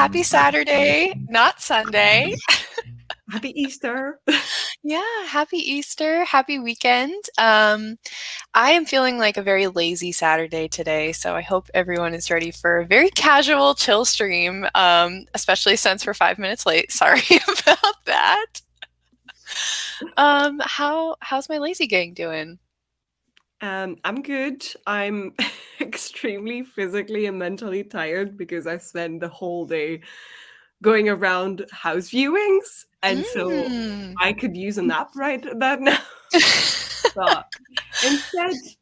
happy Saturday, not Sunday. Happy Easter. Yeah, happy Easter, happy weekend. I am feeling like a very lazy Saturday today, so I hope everyone is ready for a very casual chill stream, especially since we're 5 minutes late. Sorry about that. How's my lazy gang doing? I'm good. I'm extremely physically and mentally tired because I spent the whole day going around house viewings, and so Mm. I could use a nap right about now. But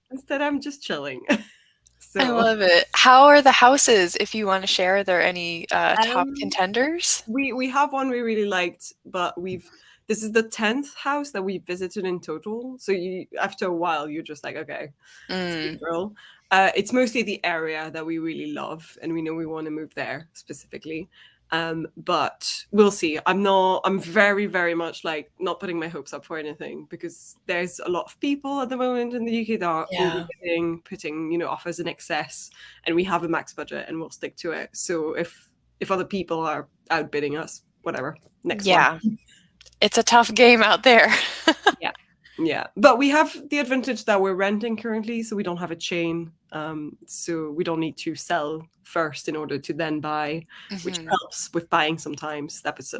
instead, I'm just chilling. I So love it. How are the houses? If you want to share, are there any top um, contenders? we have one we really liked, but this is the 10th house that we visited in total. So you after a while you're just like, okay, sweet Mm. girl. It's mostly the area that we really love, and we know we want to move there specifically. But we'll see. I'm very, very much like not putting my hopes up for anything because there's a lot of people at the moment in the UK that are Yeah. overbidding, putting, offers in excess, and we have a max budget and we'll stick to it. So if other people are outbidding us, whatever, next one. Yeah. It's a tough game out there. Yeah. Yeah. But we have the advantage that we're renting currently, so we don't have a chain. So we don't need to sell first in order to then buy, which Mhm. helps with buying sometimes. That is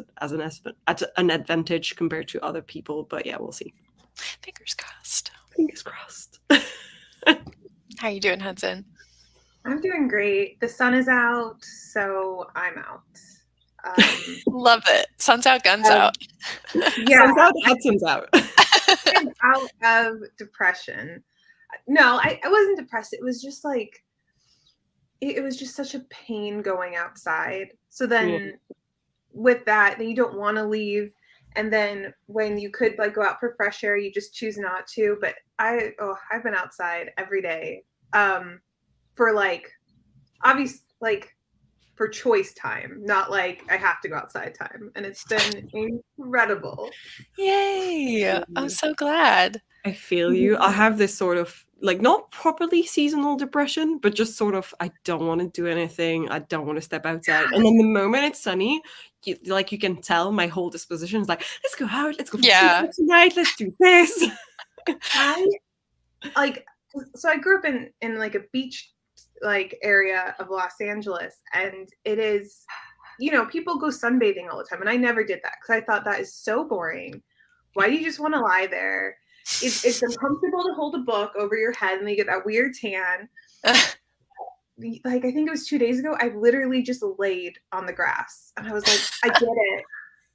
at an advantage compared to other people. But yeah, we'll see. Fingers crossed. Fingers crossed. How you doing, Hudson? I'm doing great. The sun is out, so I'm out. Love it. Sun's out, guns out. Yeah, Sun's out, Hudson's out. I'm out of depression. No, I wasn't depressed. It was just like, it was just such a pain going outside. So then with that, then you don't want to leave. And then when you could like go out for fresh air, you just choose not to. But I've been outside every day for like, obvious, like for choice time, not like I have to go outside time. And it's been incredible. Yay. I'm so glad. I feel you. I have this sort of like not properly seasonal depression, but just sort of I don't want to do anything. I don't want to step outside. And then the moment it's sunny, you can tell my whole disposition is like, let's go out, let's go for pizza tonight, let's do this. I grew up in like a beach like area of Los Angeles, and it is, people go sunbathing all the time, and I never did that because I thought that is so boring. Why do you just want to lie there? It's uncomfortable to hold a book over your head and you get that weird tan. Like I think it was 2 days ago, I literally just laid on the grass and I was like, I get it.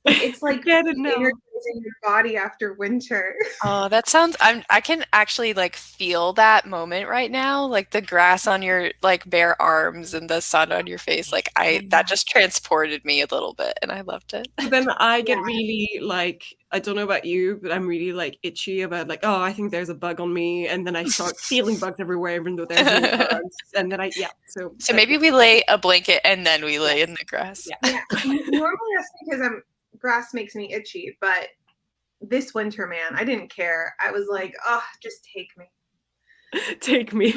It's like energizing your body after winter. Oh, that sounds, I can actually like feel that moment right now, like the grass on your like bare arms and the sun on your face. Like that just transported me a little bit and I loved it. But then I get really like, I don't know about you, but I'm really like itchy about like, oh, I think there's a bug on me. And then I start feeling bugs everywhere, even though there's no bugs. And then so maybe we lay a blanket and then we lay in the grass. Yeah. Normally that's because grass makes me itchy, but this winter, man, I didn't care. I was like, oh, just take me. Take me.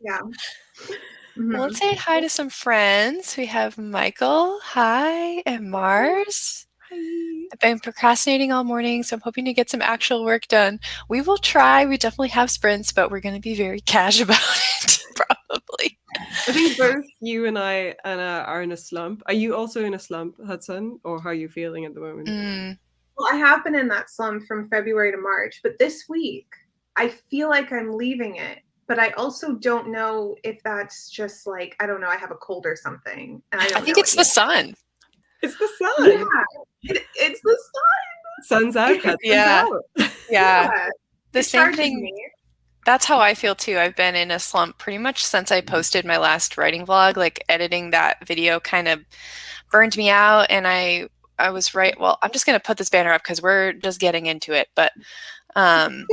Yeah. Mm-hmm. Well, let's say hi to some friends. We have Michael, hi, and Mars. Hi. I've been procrastinating all morning, so I'm hoping to get some actual work done. We will try. We definitely have sprints, but we're going to be very cash about it, probably. I think both you and I, Anna, are in a slump. Are you also in a slump, Hudson, or how are you feeling at the moment? Well, I have been in that slump from February to March, but this week I feel like I'm leaving it. But I also don't know if that's just like, I don't know, I have a cold or something. And I think it's the sun. It's the sun. Yeah, it's the sun. Sun's out. Yeah. Out. Yeah. The same thing. Me. That's how I feel too. I've been in a slump pretty much since I posted my last writing vlog. Like editing that video kind of burned me out, and I was right. Well, I'm just gonna put this banner up because we're just getting into it. But as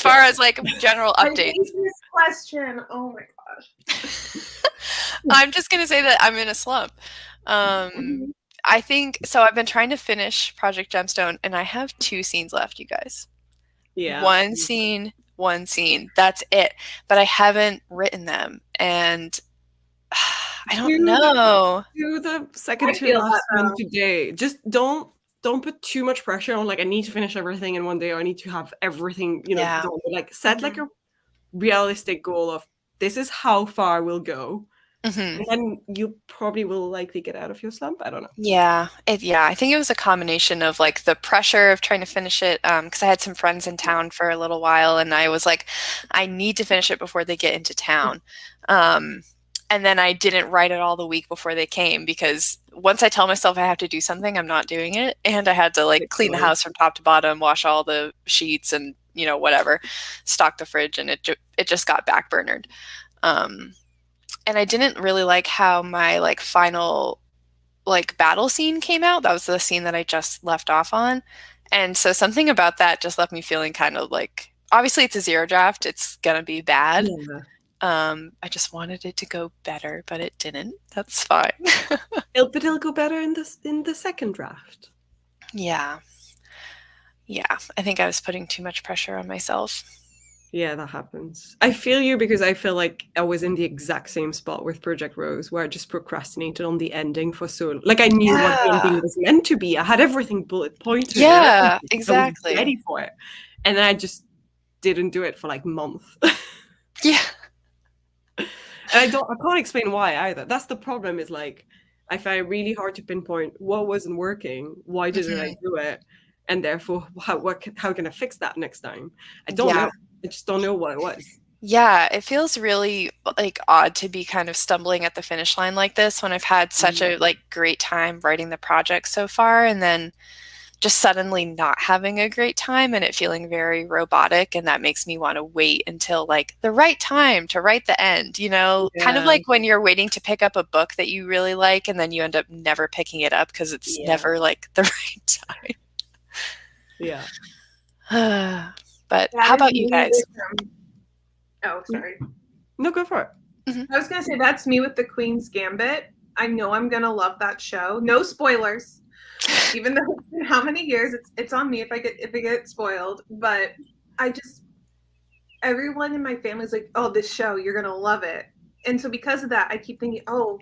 far as like general updates, this question. Oh my gosh. I'm just gonna say that I'm in a slump. I think so. I've been trying to finish Project Gemstone, and I have 2 scenes left, you guys. Yeah. One scene. That's it. But I haven't written them. And I don't know. Do the second I to feel last that, one though. today. Just don't put too much pressure on, like, I need to finish everything in one day, or I need to have everything, Yeah. done. Like, set like a realistic goal of this is how far we'll go. Mhm. And then you probably will likely get out of your slump. I don't know. Yeah, I think it was a combination of, like, the pressure of trying to finish it, because I had some friends in town for a little while, and I was like, "I need to finish it before they get into town." And then I didn't write it all the week before they came, because once I tell myself I have to do something, I'm not doing it, and I had to, like, clean the house from top to bottom, wash all the sheets and, whatever, stock the fridge, and it just got backburnered. And I didn't really like how my, like, final, like, battle scene came out. That was the scene that I just left off on. And so something about that just left me feeling kind of like, obviously it's a zero draft, it's gonna be bad. Yeah. I just wanted it to go better, but it didn't. That's fine. But it'll go better in the second draft. Yeah. I think I was putting too much pressure on myself. Yeah, that happens. I feel you, because I feel like I was in the exact same spot with Project Rose, where I just procrastinated on the ending for so, like, I knew what the ending was meant to be. I had everything bullet pointed. Yeah, I exactly. was ready for it, and then I just didn't do it for like months. Yeah. And I can't explain why either. That's the problem. Is like I find it really hard to pinpoint what wasn't working. Why didn't I do it? And therefore, how can I fix that next time? I don't know. I just don't know what it was. Yeah, it feels really, like, odd to be kind of stumbling at the finish line like this when I've had such a, like, great time writing the project so far, and then just suddenly not having a great time and it feeling very robotic, and that makes me want to wait until, like, the right time to write the end, kind of Yeah. like when you're waiting to pick up a book that you really like and then you end up never picking it up because it's never, like, the right time. Yeah. But how about you guys? Oh, sorry. No, go for it. I was gonna say that's me with the Queen's Gambit. I know I'm gonna love that show. No spoilers. Even though it's been how many years, it's on me if I get spoiled. But everyone in my family's like, "Oh, this show, you're gonna love it." And so because of that, I keep thinking, "Oh,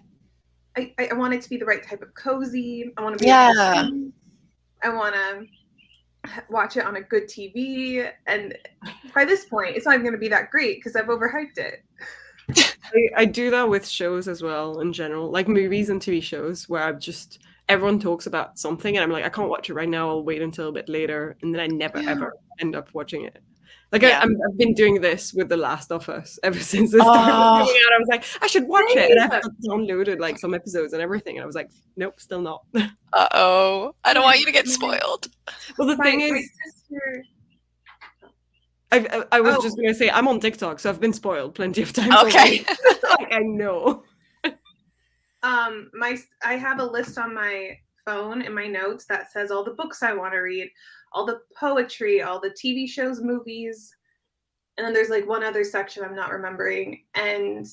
I want it to be the right type of cozy. I want to be able to sleep. I want to watch it on a good TV." And by this point, it's not even going to be that great because I've overhyped it. I do that with shows as well in general, like movies and TV shows, where everyone talks about something and I'm like, I can't watch it right now. I'll wait until a bit later, and then I never ever end up watching it. Like I've been doing this with The Last of Us ever since it started coming out. I was like, I should watch it, and I've downloaded like some episodes and everything, and I was like, nope, still not. Uh-oh. I don't want you to get spoiled. Well, the thing is, I was just going to say, I'm on TikTok, so I've been spoiled plenty of times. Okay. Like, I know. I have a list on my phone in my notes that says all the books I want to read, all the poetry, all the TV shows, movies, and then there's like one other section I'm not remembering. And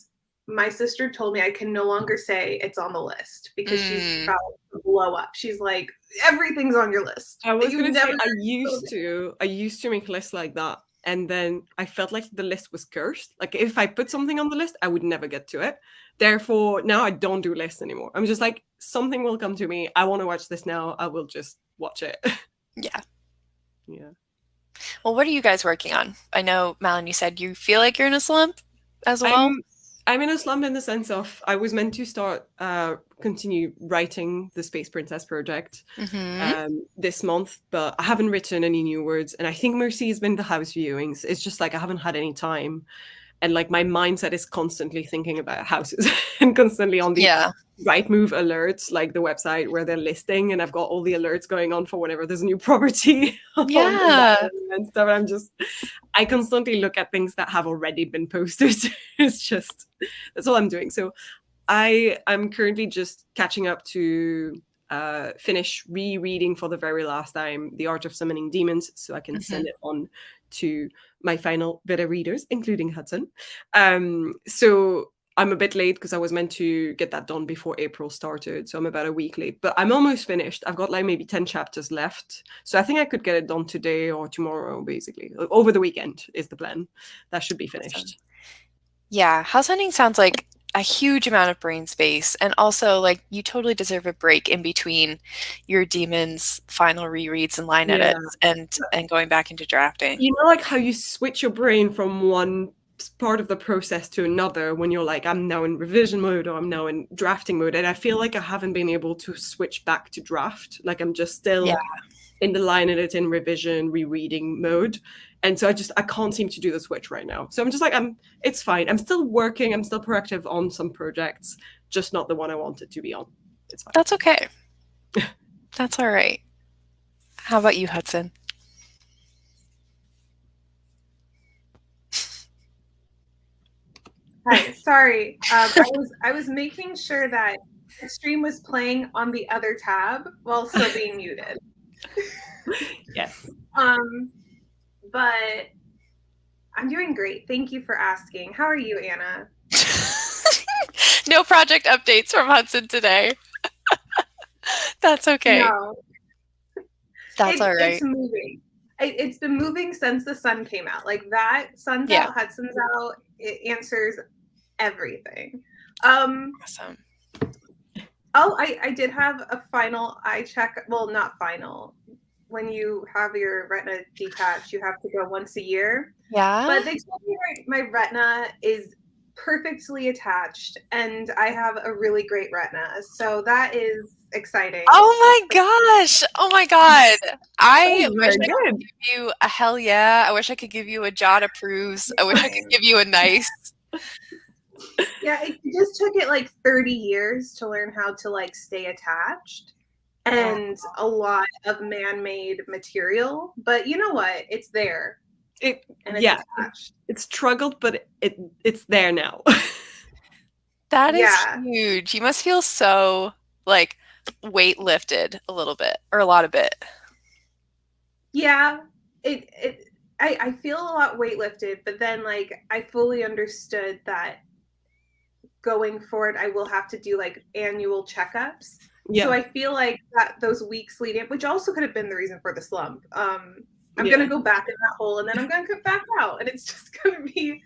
my sister told me I can no longer say it's on the list because she's about to blow up. She's like, everything's on your list. I was going to say, I used to make lists like that. And then I felt like the list was cursed. Like if I put something on the list, I would never get to it. Therefore, now I don't do lists anymore. I'm just like, something will come to me. I want to watch this now. I will just watch it. Yeah. Yeah. Well, what are you guys working on? I know, Malin, you said you feel like you're in a slump as well. I'm in a slump in the sense of I was meant to continue writing the Space Princess project this month, but I haven't written any new words. And I think Mercy has been the house viewings. It's just like I haven't had any time. And like my mindset is constantly thinking about houses and constantly on the right move alerts, like the website where they're listing, and I've got all the alerts going on for whenever there's a new property and stuff. And I constantly look at things that have already been posted. That's all I'm doing. So I'm currently just catching up to finish rereading for the very last time The Art of Summoning Demons, so I can send it on to my final beta readers, including Hudson. So I'm a bit late because I was meant to get that done before April started, so I'm about a week late, but I'm almost finished. I've got like maybe 10 chapters left, so I think I could get it done today or tomorrow, basically. Over the weekend is the plan. That should be finished. Yeah, house hunting sounds like a huge amount of brain space, and also like you totally deserve a break in between your Demons final rereads and line edits and going back into drafting. You know, like how you switch your brain from one part of the process to another when you're like, I'm now in revision mode or I'm now in drafting mode, and I feel like I haven't been able to switch back to draft. Like I'm just still in the line edit and revision rereading mode. And so I can't seem to do the switch right now. So I'm just like, it's fine. I'm still working. I'm still proactive on some projects, just not the one I wanted to be on. It's fine. That's okay. That's all right. How about you, Hudson? Hi, sorry. I was making sure that the stream was playing on the other tab while still being muted. Yes. But I'm doing great. Thank you for asking. How are you, Anna? No project updates from Hudson today. That's okay. No. That's all right. It's moving. It's been moving since the sun came out. Like that, sun's out, Hudson's out. It answers everything. Awesome. Oh, I did have a final eye check. Well, not final. When you have your retina detached, you have to go once a year. Yeah. But they told me my retina is perfectly attached, and I have a really great retina. So that is exciting. Oh my gosh. Oh my God. I wish I could give you a hell yeah. I wish I could give you a Jot approves. I wish I could give you a nice. Yeah, it just took it like 30 years to learn how to like stay attached. And a lot of man-made material, but you know what? It's there. It's struggled, but it's there now. That is huge. You must feel so like weight lifted a little bit or a lot of it. Yeah, I feel a lot weight lifted, but then like I fully understood that going forward, I will have to do like annual checkups. Yeah. So I feel like that those weeks leading, which also could have been the reason for the slump. I'm gonna go back in that hole, and then I'm gonna come back out, and it's just gonna be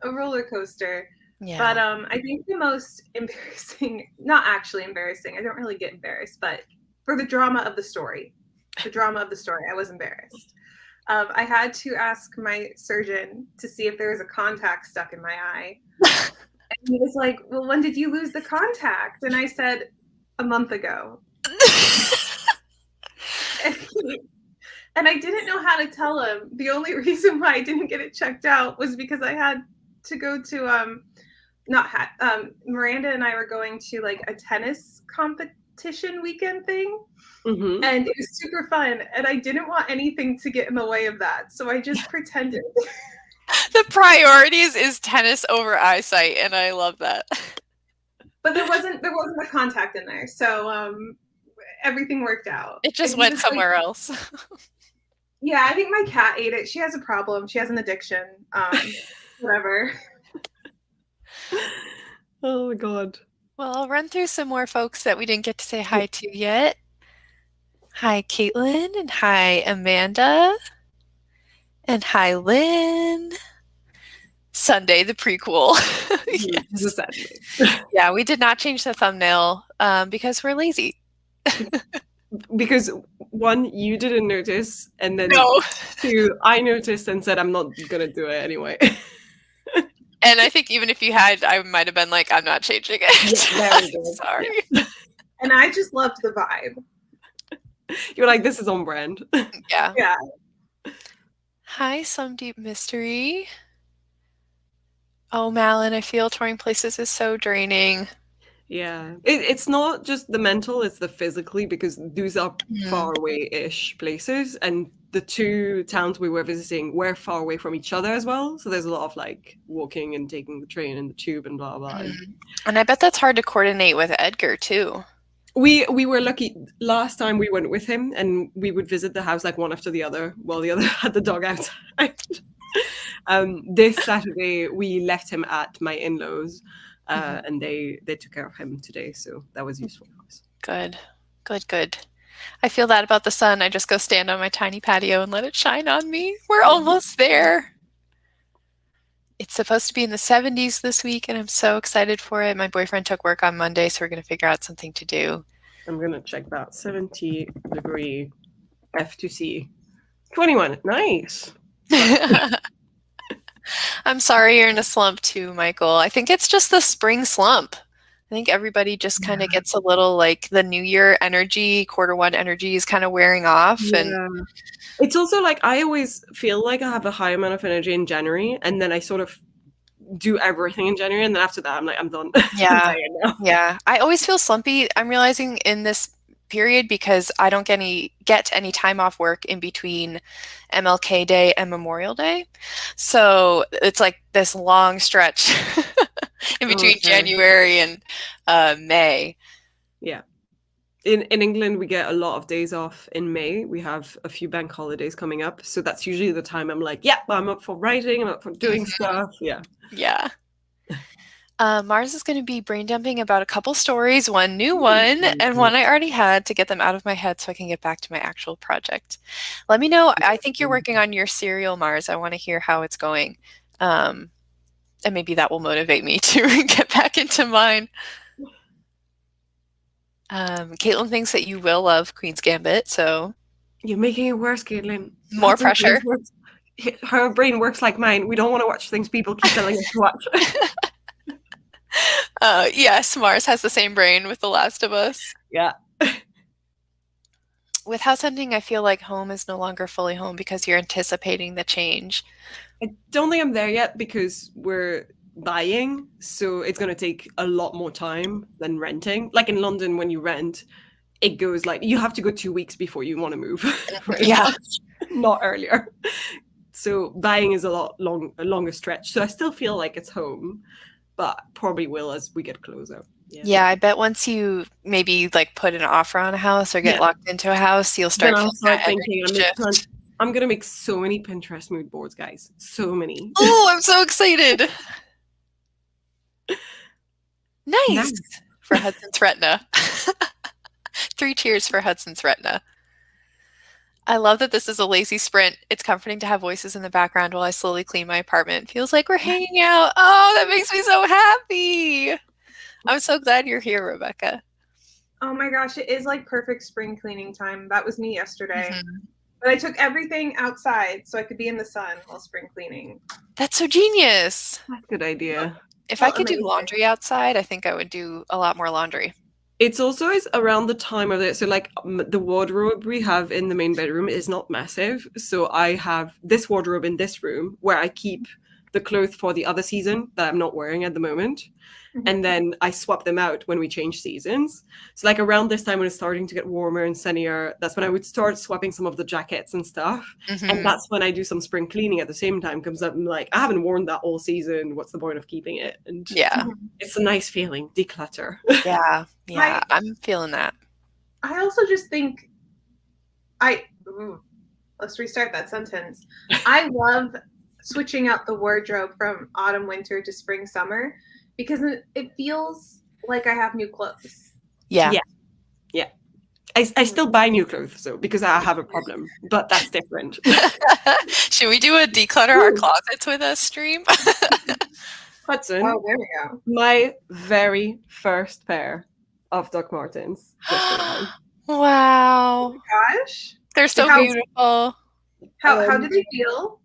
a roller coaster. Yeah. But I think the most embarrassing, not actually embarrassing, I don't really get embarrassed, but for the drama of the story, I was embarrassed. I had to ask my surgeon to see if there was a contact stuck in my eye. And he was like, well, when did you lose the contact? And I said, a month ago. And I didn't know how to tell him. The only reason why I didn't get it checked out was because I had to go to Miranda and I were going to like a tennis competition weekend thing. Mm-hmm. And it was super fun. And I didn't want anything to get in the way of that. So I just pretended. The priorities is tennis over eyesight, and I love that. But there wasn't a contact in there, so everything worked out. It just went somewhere else. Yeah, I think my cat ate it. She has a problem. She has an addiction. Whatever. Oh my God. Well, I'll run through some more folks that we didn't get to say hi to yet. Hi, Caitlin, and hi, Amanda, and hi, Lynn. Sunday, the prequel. Yes. Yeah, we did not change the thumbnail because we're lazy. Because one, you didn't notice, and then two, I noticed and said I'm not gonna do it anyway. And I think even if you had, I might have been like, I'm not changing it. Yeah, very good. Sorry. Yeah. And I just loved the vibe. You're like, this is on brand. Yeah. Hi, Some Deep Mystery. Oh, Malin, I feel touring places is so draining. Yeah. It's not just the mental, it's the physically, because those are far away-ish places. And the two towns we were visiting were far away from each other as well. So there's a lot of like walking and taking the train and the tube and blah, blah. And I bet that's hard to coordinate with Edgar, too. We were lucky. Last time we went with him and we would visit the house like one after the other while the other had the dog outside. This Saturday we left him at my in-laws and they took care of him today, so that was useful for us. Good. I feel that about the sun. I just go stand on my tiny patio and let it shine on me. We're almost there. It's supposed to be in the 70s this week, and I'm so excited for it. My boyfriend took work on Monday, so we're going to figure out something to do. I'm gonna check that. 70-degree F to C. 21. Nice. I'm sorry you're in a slump too, Michael. I think it's just the spring slump. I think everybody just kind of gets a little like the New Year energy, quarter 1 energy is kind of wearing off. Yeah. And It's also like I always feel like I have a high amount of energy in January, and then I sort of do everything in January, and then after that, I'm like, I'm done. yeah, I'm tired now. yeah. I always feel slumpy. I'm realizing in this period because I don't get any time off work in between MLK Day and Memorial Day. So it's like this long stretch in between January and May. Yeah. In England, we get a lot of days off in May. We have a few bank holidays coming up. So that's usually the time I'm like, yeah, I'm up for writing. I'm up for doing stuff. Yeah. Yeah. Mars is going to be brain dumping about a couple stories, one new one and one I already had to get them out of my head so I can get back to my actual project. Let me know. I think you're working on your serial, Mars. I want to hear how it's going. And maybe that will motivate me to get back into mine. Caitlin thinks that you will love Queen's Gambit, so... You're making it worse, Caitlin. More pressure. Her brain works like mine. We don't want to watch things people keep telling us to watch. Yes, Mars has the same brain with The Last of Us. Yeah. With house hunting, I feel like home is no longer fully home because you're anticipating the change. I don't think I'm there yet because we're buying, so it's going to take a lot more time than renting. Like in London, when you rent, it goes like you have to go 2 weeks before you want to move. Yeah. Not earlier. So buying is a longer stretch. So I still feel like it's home, but probably will as we get closer. Yeah, I bet once you maybe like put an offer on a house or get locked into a house, you'll start thinking I'm gonna make so many Pinterest mood boards, guys. So many. Oh, I'm so excited. Nice. For Hudson's Retina. 3 cheers for Hudson's Retina. I love that this is a lazy sprint. It's comforting to have voices in the background while I slowly clean my apartment. Feels like we're hanging out. Oh, that makes me so happy. I'm so glad you're here, Rebecca. Oh my gosh, it is like perfect spring cleaning time. That was me yesterday. But I took everything outside so I could be in the sun while spring cleaning. That's so genius. That's a good idea. If I could do laundry outside, I think I would do a lot more laundry. It's also around the time of it. So like the wardrobe we have in the main bedroom is not massive. So I have this wardrobe in this room where I keep the clothes for the other season that I'm not wearing at the moment. And then I swap them out when we change seasons. So like around this time when it's starting to get warmer and sunnier, that's when I would start swapping some of the jackets and stuff. And that's when I do some spring cleaning at the same time because I'm like, I haven't worn that all season. What's the point of keeping it? And it's a nice feeling, declutter. Yeah, I'm feeling that. I also just think let's restart that sentence. I love switching out the wardrobe from autumn, winter to spring, summer. Because it feels like I have new clothes. Yeah. I still buy new clothes, though, because I have a problem. But that's different. Should we do a declutter our closets with us stream? Hudson. Oh, there we go. My very first pair of Doc Martens. Wow. Oh my gosh. They're so beautiful. How did they feel?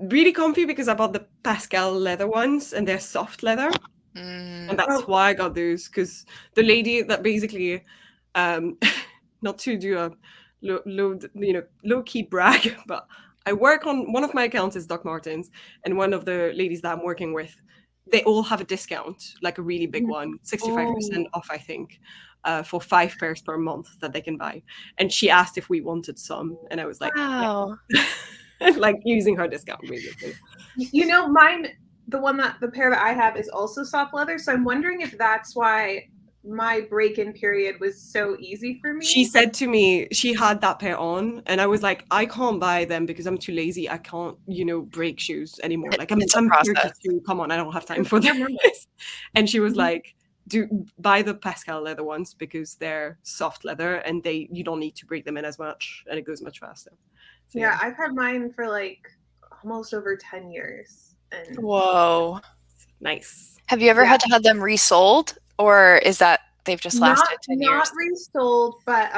Really comfy because I bought the Pascal leather ones and they're soft leather. And that's why I got those, because the lady that basically, not to do a low-key brag, but I work on, one of my accounts is Doc Martens, and one of the ladies that I'm working with, they all have a discount, like a really big one, 65% off, I think, for 5 pairs per month that they can buy. And she asked if we wanted some, and I was like, wow. Yeah. Like using her discount, basically. You know, mine, the pair that I have is also soft leather, so I'm wondering if that's why my break-in period was so easy for me. She said to me she had that pair on, and I was like, I can't buy them because I'm too lazy. I can't, break shoes anymore. Like I'm 32. Come on, I don't have time for this. And she was like, buy the Pascal leather ones because they're soft leather and you don't need to break them in as much, and it goes much faster. So, yeah, I've had mine for like almost over 10 years. And Whoa. Nice. Have you ever had to have them resold, or is that they've just lasted 10 years? Not resold, but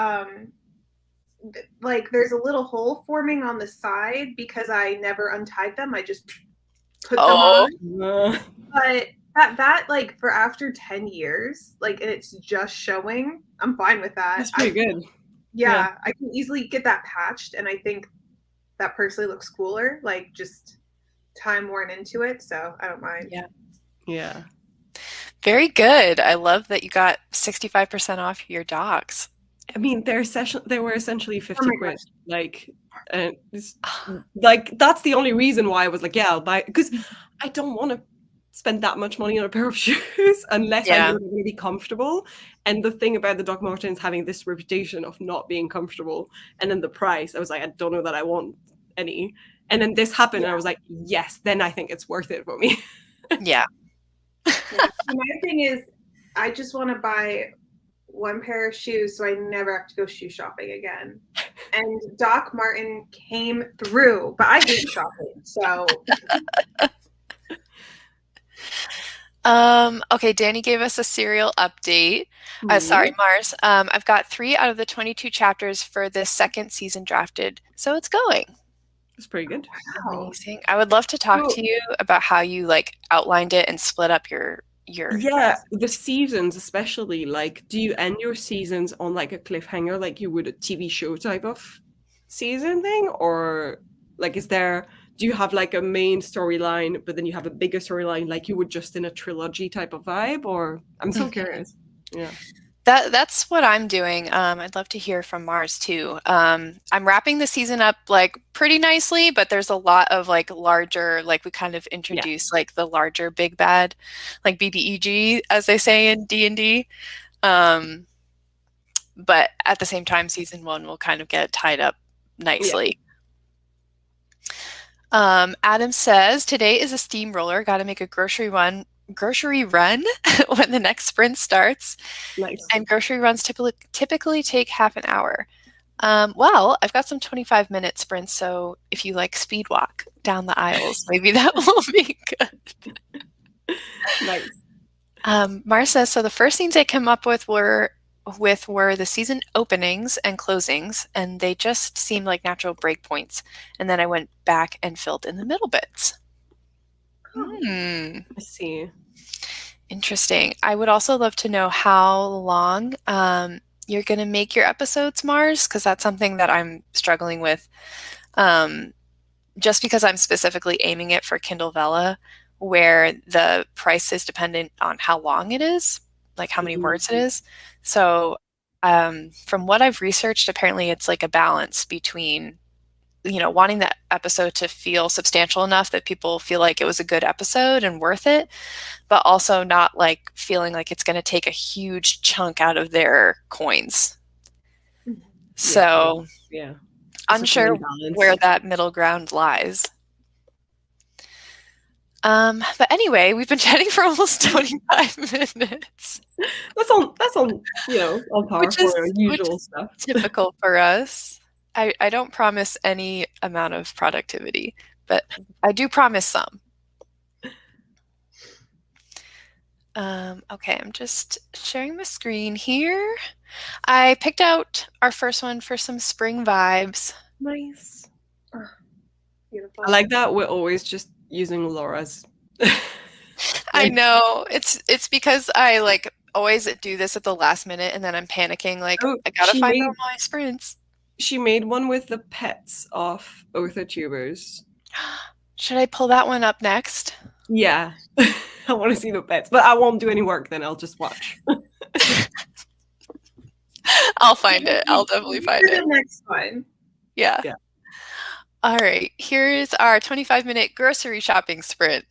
like there's a little hole forming on the side because I never untied them. I just put them on. But that like for after 10 years, like, and it's just showing, I'm fine with that. That's pretty good. Yeah, I can easily get that patched, and I think that personally looks cooler, like just time worn into it, so I don't mind. Yeah. Very good. I love that you got 65% off your dogs. I mean, they were essentially 50 my quid. gosh. Like, and like that's the only reason why I was like, yeah, I'll buy, because I don't want to spend that much money on a pair of shoes unless I know Yeah. they're going to be comfortable. And the thing about the Doc Martens having this reputation of not being comfortable, and then the price, I was like, I don't know that I want any. And then this happened, and I was like, yes, then I think it's worth it for me. Yeah. My thing is, I just want to buy one pair of shoes so I never have to go shoe shopping again. And Doc Marten came through, but I hate shopping, so. Okay, Danny gave us a serial update. Sorry, Mars. I've got 3 out of the 22 chapters for the second season drafted, so it's going. It's pretty good. Wow. Amazing. I would love to talk to you about how you like outlined it and split up your Yeah, the seasons especially, like, do you end your seasons on like a cliffhanger like you would a TV show type of season thing? Or like do you have like a main storyline but then you have a bigger storyline like you would just in a trilogy type of vibe? Or I'm so curious. Yeah. That's what I'm doing. I'd love to hear from Mars too. I'm wrapping the season up like pretty nicely, but there's a lot of like larger, like we kind of introduced like the larger big bad, like BBEG as they say in D&D. But at the same time, season 1 will kind of get tied up nicely. Adam says today is a steamroller. Got to make a grocery run when the next sprint starts. Nice. And grocery runs typically take half an hour. Well, I've got some 25-minute sprints, so if you like speed walk down the aisles, maybe that will be good. Nice. Mars says, so the first scenes I came up with were the season openings and closings, and they just seemed like natural breakpoints. And then I went back and filled in the middle bits. I see. Interesting. I would also love to know how long you're going to make your episodes, Mars, because that's something that I'm struggling with. Just because I'm specifically aiming it for Kindle Vella, where the price is dependent on how long it is, like how many words it is. So from what I've researched, apparently it's like a balance between, wanting that episode to feel substantial enough that people feel like it was a good episode and worth it, but also not like feeling like it's going to take a huge chunk out of their coins. So unsure where that middle ground lies. But anyway, we've been chatting for almost 25 minutes. That's on on par for usual stuff. Typical for us. I don't promise any amount of productivity, but I do promise some. Okay, I'm just sharing my screen here. I picked out our first one for some spring vibes. Nice. Beautiful. I like that we're always just using Laura's. I know. It's because I like always do this at the last minute and then I'm panicking like I gotta find all my sprints. She made one with the pets of Tubers. Should I pull that one up next? Yeah. I want to see the pets, but I won't do any work then. I'll just watch. I'll find it. I'll definitely find it. The next one. Yeah. All right. Here's our 25-minute grocery shopping sprint.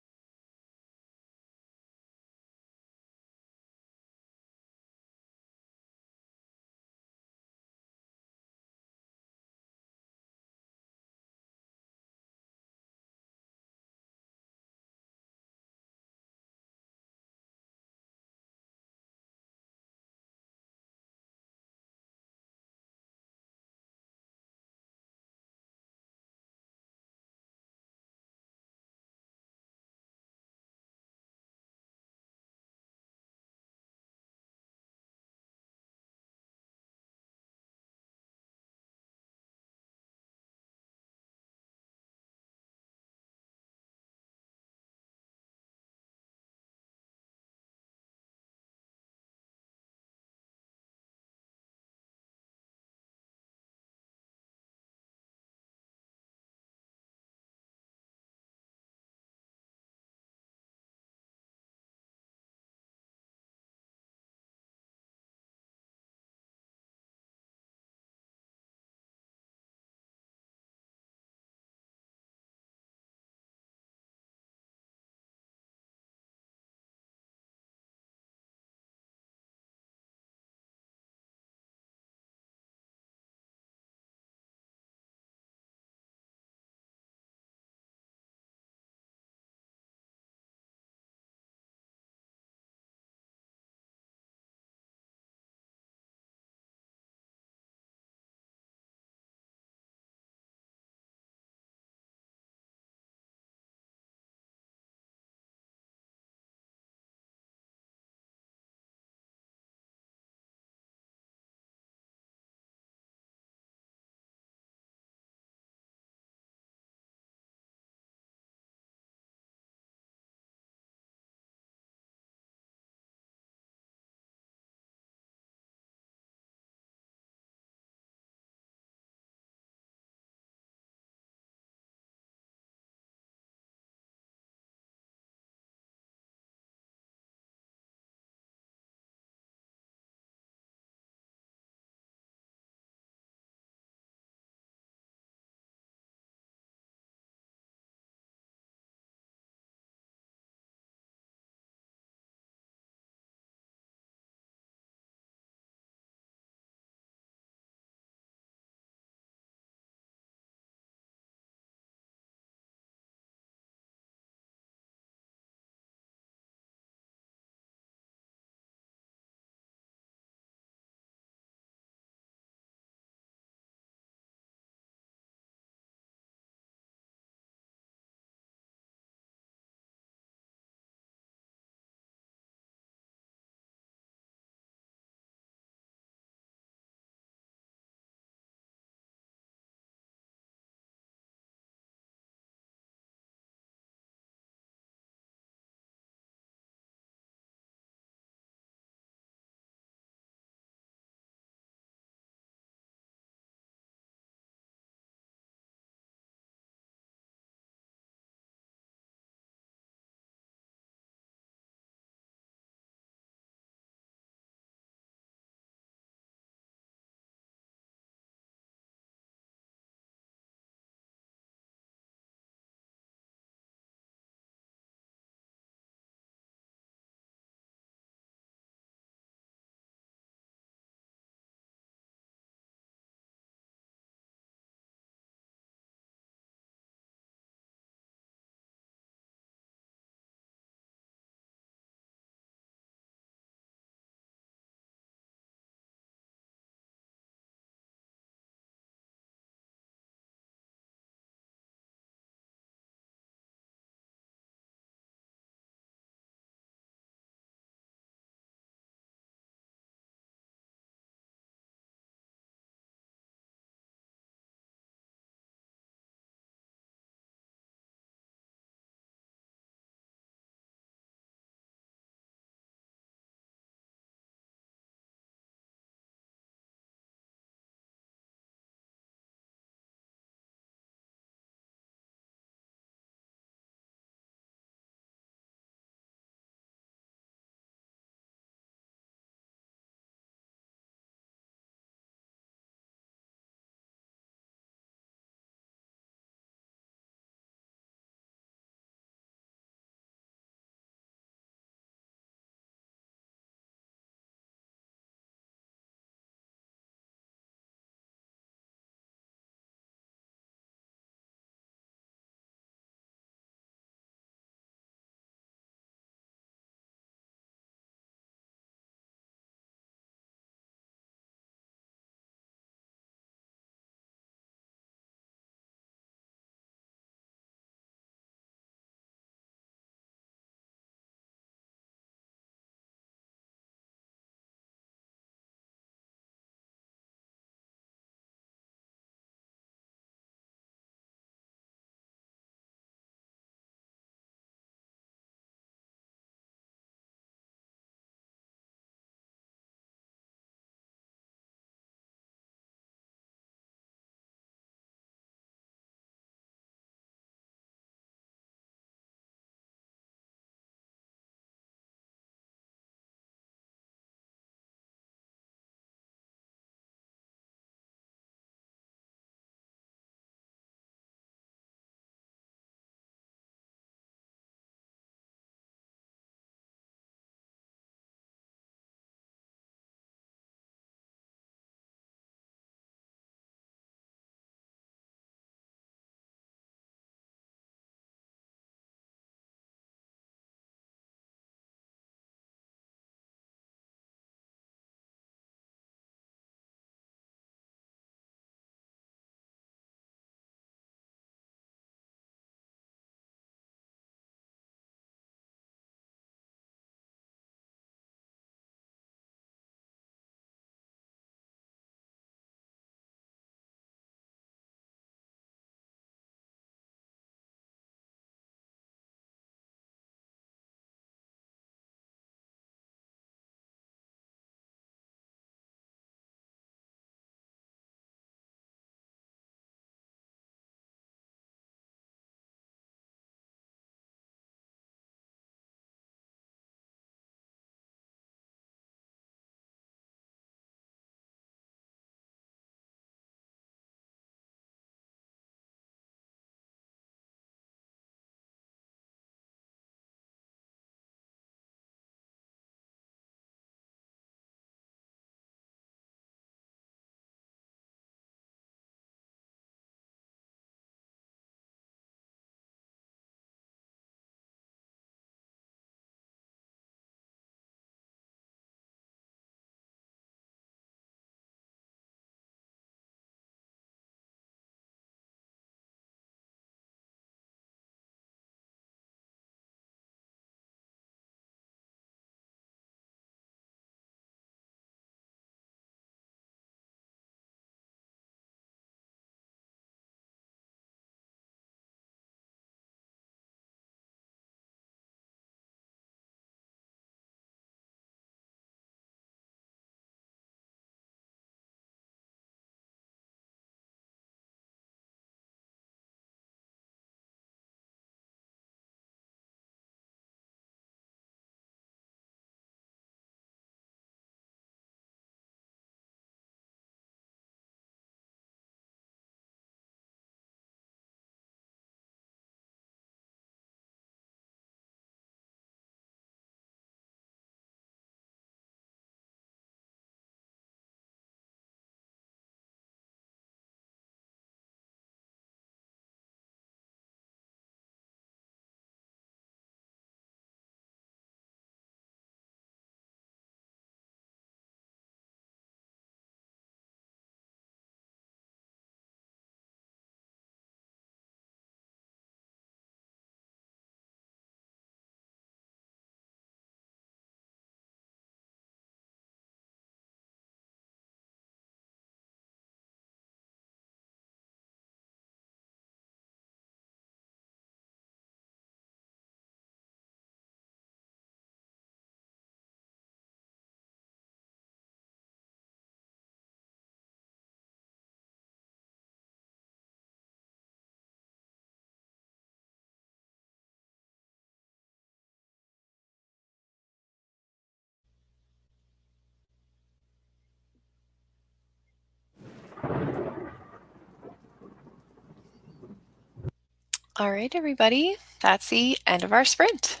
All right, everybody. That's the end of our sprint.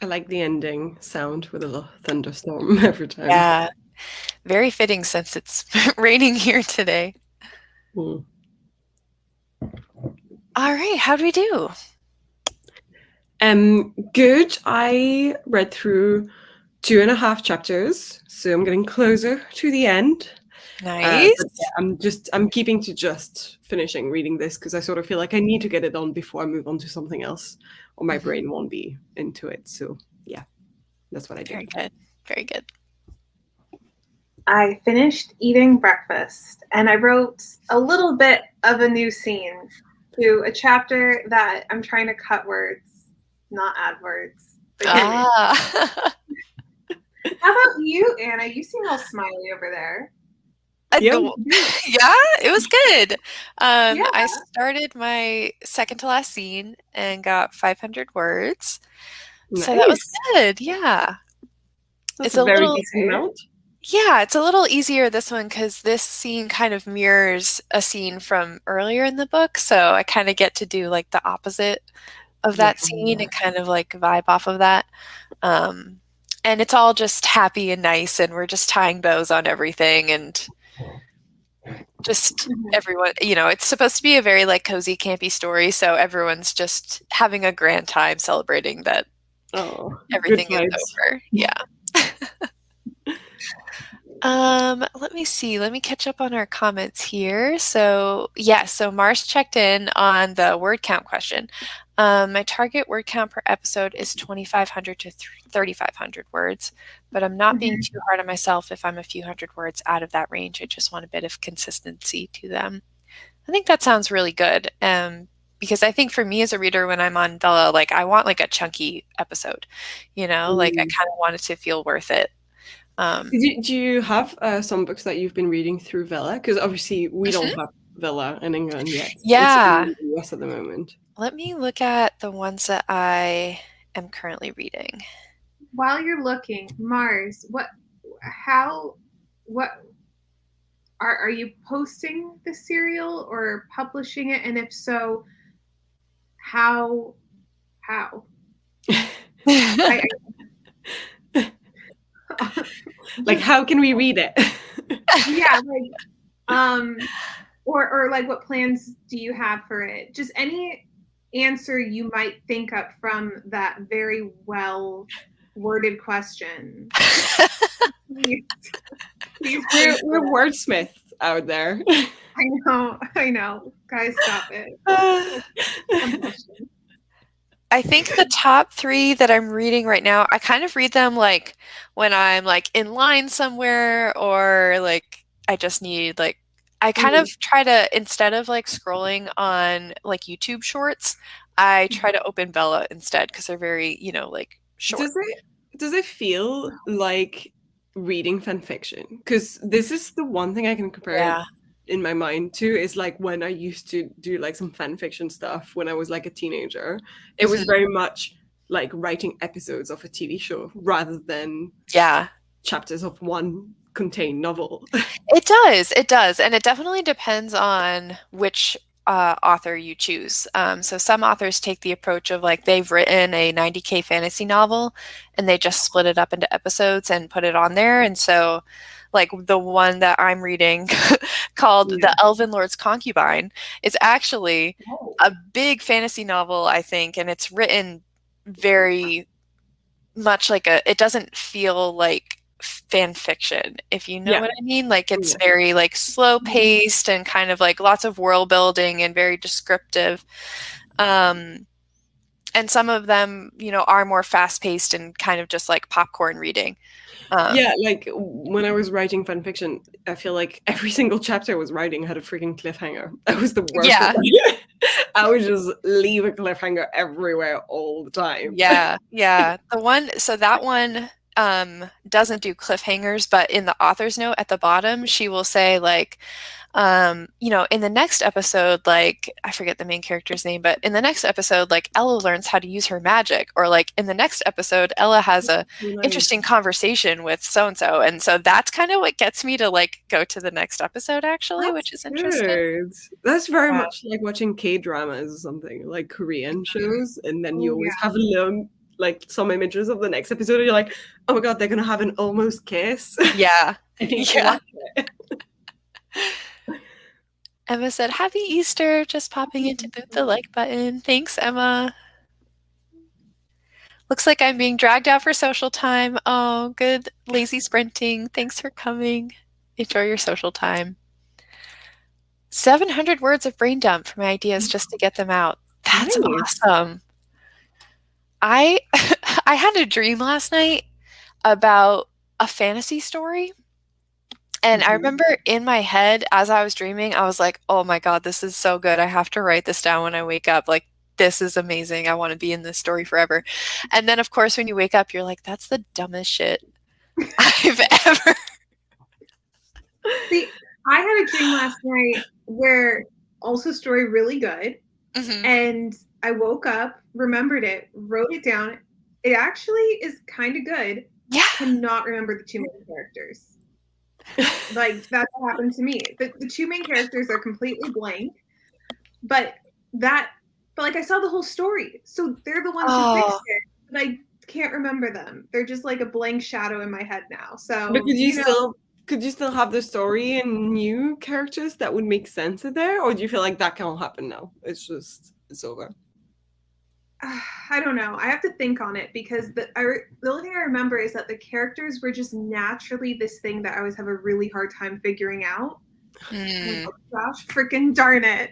I like the ending sound with a little thunderstorm every time. Yeah. Very fitting since it's raining here today. Mm. All right. How do we do? Good. I read through 2.5 chapters, so I'm getting closer to the end. Nice. But yeah, I'm keeping to just finishing reading this because I sort of feel like I need to get it done before I move on to something else, or my brain won't be into it. So yeah, that's what I do. Very good. Very good. I finished eating breakfast and I wrote a little bit of a new scene to a chapter that I'm trying to cut words, not add words. Ah. How about you, Anna? You seem all smiley over there. Yeah. Yeah, it was good. Yeah. I started my second to last scene and got 500 words. So that was Nice. good. Yeah. That's It's a a very little decent amount. Yeah, it's a little easier this one because this scene kind of mirrors a scene from earlier in the book. So I kind of get to do like the opposite of Yeah. that scene and kind of like vibe off of that. And it's all just happy and nice, and we're just tying bows on everything and just everyone, it's supposed to be a very like cozy, campy story. So everyone's just having a grand time celebrating that everything is over. Yeah. Let me see. Let me catch up on our comments here. So, so Mars checked in on the word count question. My target word count per episode is 2,500 to 3,500 words, but I'm not being too hard on myself if I'm a few hundred words out of that range. I just want a bit of consistency to them. I think that sounds really good. Because I think for me as a reader, when I'm on Bella, like I want like a chunky episode, like I kind of want it to feel worth it. Do you have some books that you've been reading through Vella? Because obviously we don't have Vella in England yet. Yeah. It's in the US at the moment. Let me look at the ones that I am currently reading. While you're looking, Mars, what are you posting the serial or publishing it? And if so, how? Like, how can we read it? Yeah, or like what plans do you have for it? Just any answer you might think up from that very well worded question. Please. We're wordsmiths out there. I know. Guys, stop it. I think the top 3 that I'm reading right now, I kind of read them like when I'm like in line somewhere, or like I just need like I kind of try to, instead of like scrolling on like YouTube shorts, I try to open Bella instead because they're very, like short. Does it feel like reading fan fiction? Because this is the one thing I can compare it in my mind to, is like when I used to do like some fan fiction stuff when I was like a teenager. It was very much like writing episodes of a TV show rather than chapters of one contained novel. It does. And it definitely depends on which author you choose. So some authors take the approach of like they've written a 90K fantasy novel and they just split it up into episodes and put it on there. And so like the one that I'm reading called The Elven Lord's Concubine is actually a big fantasy novel, I think, and it's written very much like it doesn't feel like fan fiction, if you know what I mean. Like it's very like slow paced and kind of like lots of world building and very descriptive. And some of them, are more fast paced and kind of just like popcorn reading. Like when I was writing fan fiction, I feel like every single chapter I was writing had a freaking cliffhanger. That was the worst. I would just leave a cliffhanger everywhere all the time. That one, doesn't do cliffhangers, but in the author's note at the bottom, she will say like, in the next episode, like, I forget the main character's name, but in the next episode, like, Ella learns how to use her magic, or like in the next episode, Ella has a interesting conversation with so-and-so. And so that's kind of what gets me to like go to the next episode, actually, which is interesting. That's very much like watching K-dramas or something, like Korean shows, and then you always have a little, like, some images of the next episode, and you're like, oh my god, they're gonna have an almost kiss. Yeah. Yeah. Emma said, "Happy Easter, just popping in to boot the like button." Thanks, Emma. Looks like I'm being dragged out for social time. Oh, good lazy sprinting. Thanks for coming. Enjoy your social time. 700 words of brain dump for my ideas just to get them out. That's awesome. I had a dream last night about a fantasy story. And I remember in my head, as I was dreaming, I was like, oh my God, this is so good. I have to write this down when I wake up. Like, this is amazing. I want to be in this story forever. And then, of course, when you wake up, you're like, that's the dumbest shit I've ever. See, I had a dream last night where also story really good. Mm-hmm. And I woke up, remembered it, wrote it down. It actually is kind of good. Yeah. I cannot remember the two main characters. Like, that's what happened to me. The two main characters are completely blank. But like, I saw the whole story. So they're the ones who fixed it. But I can't remember them. They're just like a blank shadow in my head now. So but could you still have the story and new characters that would make sense in there? Or do you feel like that can't happen now? It's over. I don't know. I have to think on it, because the only thing I remember is that the characters were just naturally this thing that I always have a really hard time figuring out. Oh, gosh, freaking darn it.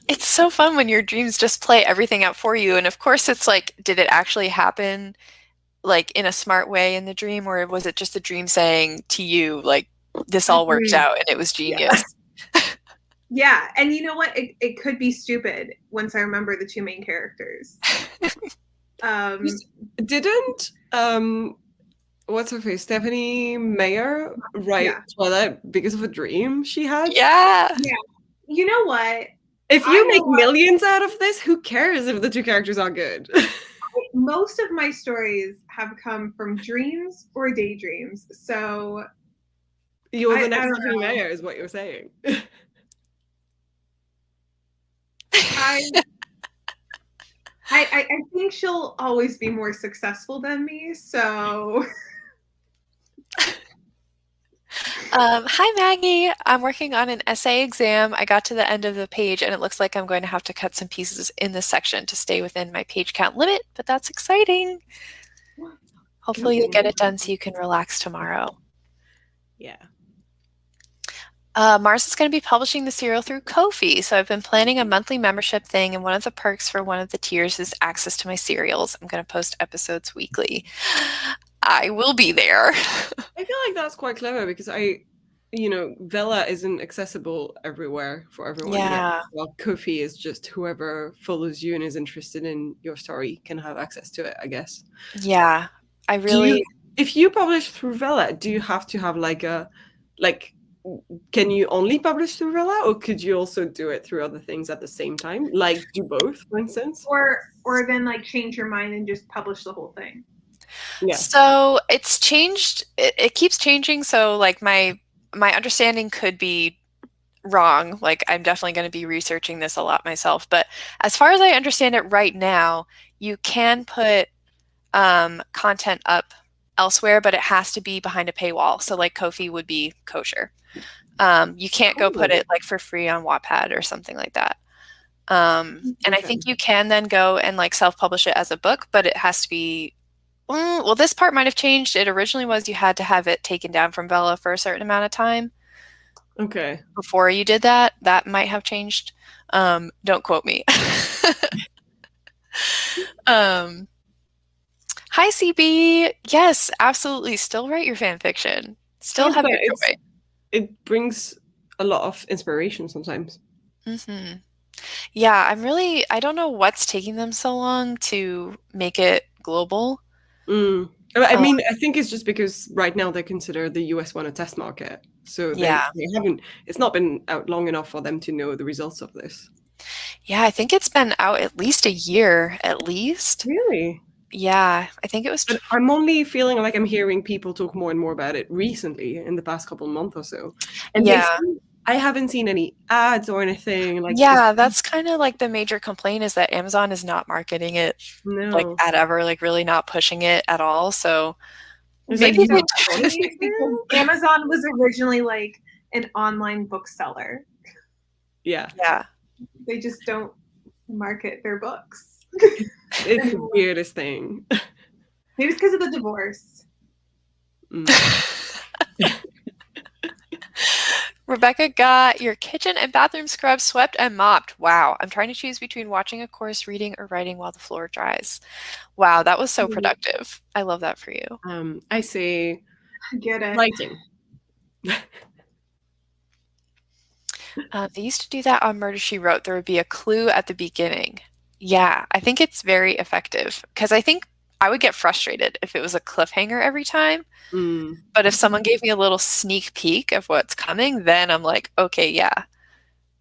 It's so fun when your dreams just play everything out for you. And of course, it's like, did it actually happen like in a smart way in the dream, or was it just the dream saying to you, like, this all worked out and it was genius? Yeah, and you know what? It could be stupid once I remember the two main characters. Didn't what's her face, Stephanie Meyer, write Twilight because of a dream she had? Yeah. You know what? If you make millions out of this, who cares if the two characters are good? Most of my stories have come from dreams or daydreams, so you're the next Stephanie Meyer, is what you're saying. I think she'll always be more successful than me, so. Hi, Maggie. I'm working on an essay exam. I got to the end of the page, and it looks like I'm going to have to cut some pieces in this section to stay within my page count limit, but that's exciting. Hopefully you'll get it done so you can relax tomorrow. Yeah. Mars is going to be publishing the serial through Ko-fi, so I've been planning a monthly membership thing, and one of the perks for one of the tiers is access to my serials. I'm going to post episodes weekly. I will be there. I feel like that's quite clever, because Vela isn't accessible everywhere for everyone. Yeah. Well, Ko-fi is just whoever follows you and is interested in your story can have access to it, I guess. Yeah, I really. If you publish through Vela, do you have to have can you only publish through Vela, or could you also do it through other things at the same time? Like do both, for instance? Or then like change your mind and just publish the whole thing. Yeah. So it's changed. It keeps changing. So like my understanding could be wrong. Like I'm definitely going to be researching this a lot myself. But as far as I understand it right now, you can put content up elsewhere, but it has to be behind a paywall. So like Ko-fi would be kosher. You can't go put it like for free on Wattpad or something like that. And I think you can then go and like self-publish it as a book, but it has to be, well, this part might have changed. It originally was you had to have it taken down from Vela for a certain amount of time. Okay. Before you did that, that might have changed. Don't quote me. Hi, CB. Yes, absolutely. Still write your fan fiction. Still have your joy. It brings a lot of inspiration sometimes. Mm-hmm. Yeah, I don't know what's taking them so long to make it global. I mean, I think it's just because right now they consider the US one a test market. So they haven't, it's not been out long enough for them to know the results of this. Yeah, I think it's been out at least a year, at least. Really? Yeah, I think it was. But I'm only feeling like I'm hearing people talk more and more about it recently in the past couple of months or so. And I haven't seen any ads or anything. Like, yeah, that's kind of like the major complaint is that Amazon is not marketing it like no. at ever, like really not pushing it at all. So It's maybe like, so funny because Amazon was originally like an online bookseller. Yeah. Yeah. They just don't market their books. It's the weirdest thing. Maybe it's because of the divorce. Rebecca got your kitchen and bathroom scrubbed, swept, and mopped. Wow. I'm trying to choose between watching a course, reading, or writing while the floor dries. Wow, that was so productive. I love that for you. I say Get it. writing. They used to do that on Murder, She Wrote. There would be a clue at the beginning. Yeah, I think it's very effective because I think I would get frustrated if it was a cliffhanger every time. But if someone gave me a little sneak peek of what's coming, then I'm like, okay, yeah.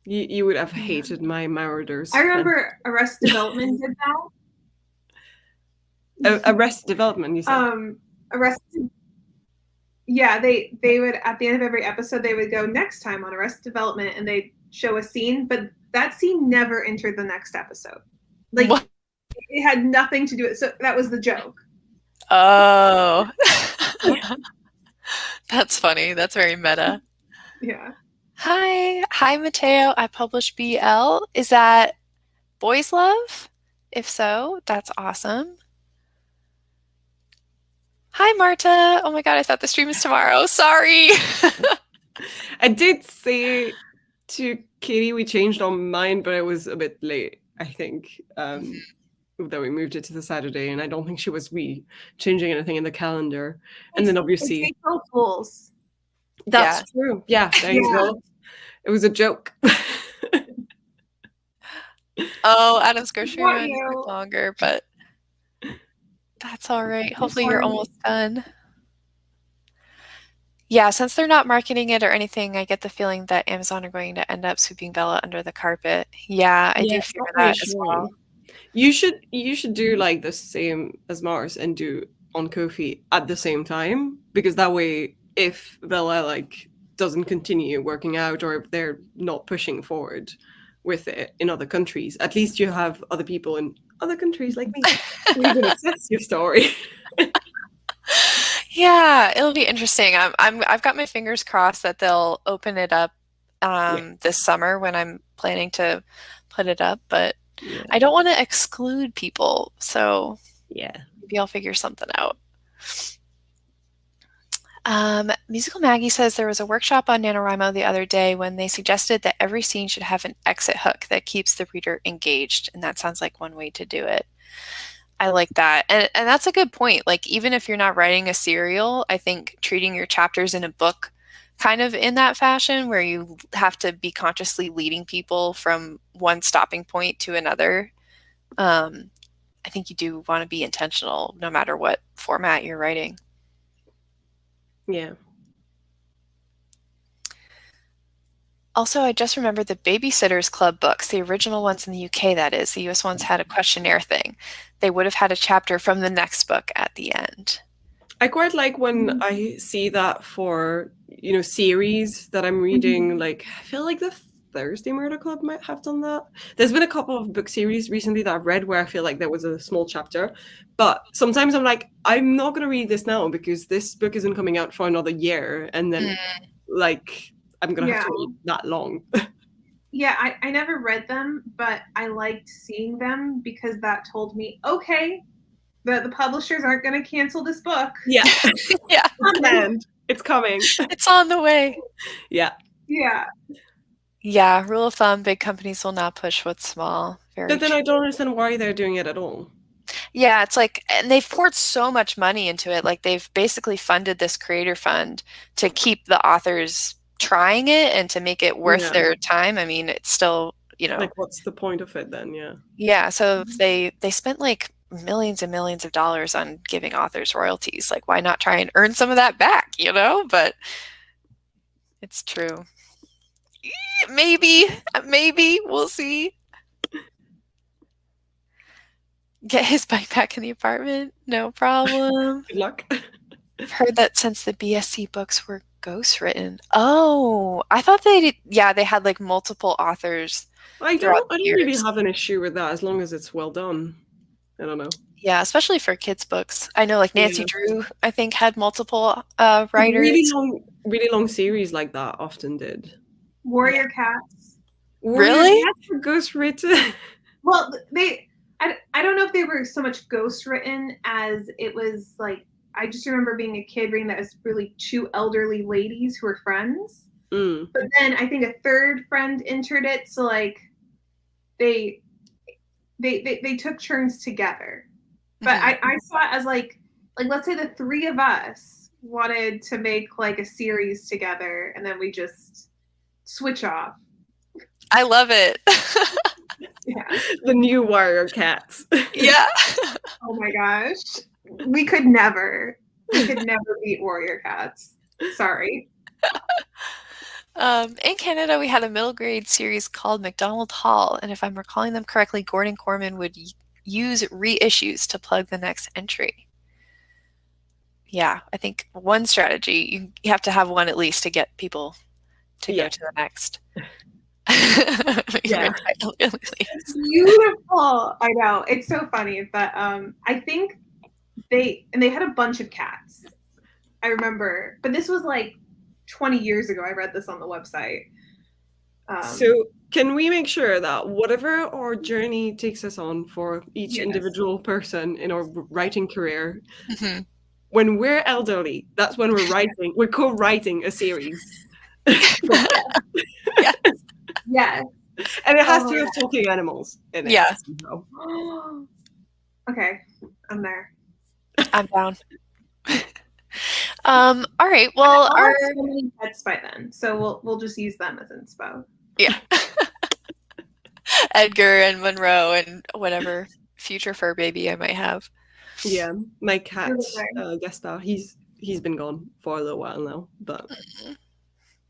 You would have hated my Marauders. I remember Arrested Development did that. Arrested Development, you said? Arrested. Yeah, they would, at the end of every episode, they would go next time on Arrested Development, and they'd show a scene, but that scene never entered the next episode. Like, what? It had nothing to do with it. So that was the joke. Oh. That's funny. That's very meta. Yeah. Hi, Mateo. I publish BL. Is that Boys Love? If so, that's awesome. Hi, Marta. Oh my God, I thought the stream was tomorrow. Sorry. I did say to Katie we changed our mind, but it was a bit late, I think. That we moved it to the Saturday, and I don't think she was changing anything in the calendar. And then obviously it's April Fools. That's true. Yeah, there you go. It was a joke. Oh, Adam's grocery run took longer, but that's all right. Hopefully you're almost done. Yeah, since they're not marketing it or anything, I get the feeling that Amazon are going to end up sweeping Bella under the carpet. Yeah, I do fear that as well. You should do like the same as Mars and do on Ko-fi at the same time, because that way, if Bella like doesn't continue working out, or if they're not pushing forward with it in other countries, at least you have other people in other countries like me who can access your story. Yeah, it'll be interesting. I've got my fingers crossed that they'll open it up this summer when I'm planning to put it up, but I don't want to exclude people, so maybe I'll figure something out. Musical Maggie says there was a workshop on NaNoWriMo the other day when they suggested that every scene should have an exit hook that keeps the reader engaged, and that sounds like one way to do it. I like that. And that's a good point. Like, even if you're not writing a serial, I think treating your chapters in a book kind of in that fashion where you have to be consciously leading people from one stopping point to another. I think you do want to be intentional no matter what format you're writing. Yeah. Also, I just remembered the Babysitters Club books, the original ones in the UK, that is. The US ones had a questionnaire thing. They would have had a chapter from the next book at the end. I quite like when I see that for, series that I'm reading. Like, I feel like the Thursday Murder Club might have done that. There's been a couple of book series recently that I've read where I feel like there was a small chapter. But sometimes I'm like, I'm not going to read this now because this book isn't coming out for another year. And then, I'm going to have to read that long. Yeah, I never read them, but I liked seeing them because that told me, okay, the publishers aren't going to cancel this book. Yeah. Yeah. It's coming. It's on the way. Yeah. Yeah. Yeah. Rule of thumb, big companies will not push what's small. But then I don't understand why they're doing it at all. Yeah, it's like, and they've poured so much money into it. Like, they've basically funded this creator fund to keep the authors trying it and to make it worth their time. I mean, it's still, like, what's the point of it then? Yeah. Yeah. So they spent like millions and millions of dollars on giving authors royalties. Like, why not try and earn some of that back, you know? But it's true. Maybe, we'll see. Get his bike back in the apartment, no problem. Good luck. I've heard that since the BSC books were ghostwritten. Oh, I thought they did. Yeah, they had like multiple authors. I don't really have an issue with that as long as it's well done. I don't know. Yeah, especially for kids' books. I know, like Nancy Drew, I think, had multiple writers. Really long series like that often did. Warrior Cats. Really? Cats were ghostwritten. Well, I don't know if they were so much ghostwritten as it was like, I just remember being a kid reading that as really two elderly ladies who were friends. Mm. But then I think a third friend entered it, so like they took turns together. But I saw it as like let's say the three of us wanted to make like a series together, and then we just switch off. I love it. Yeah. The new Warrior Cats. Yeah. Oh my gosh. We could never beat Warrior Cats. Sorry. In Canada, we had a middle grade series called MacDonald Hall, and if I'm recalling them correctly, Gordon Corman would use reissues to plug the next entry. Yeah, I think one strategy, you have to have one at least to get people to go to the next. Yeah. It's beautiful. I know. It's so funny, but I think they had a bunch of cats. I remember, but this was like 20 years ago. I read this on the website. So can we make sure that whatever our journey takes us on for each individual person in our writing career, when we're elderly, that's when we're co-writing a series. Yes. And it has to have talking animals in it. Yeah. Okay, I'm there. I'm down. All right. Well, I'll have so many pets by then, so we'll just use them as inspo. Yeah. Edgar and Monroe and whatever future fur baby I might have. Yeah, my cat, Gaspar, he's been gone for a little while now, but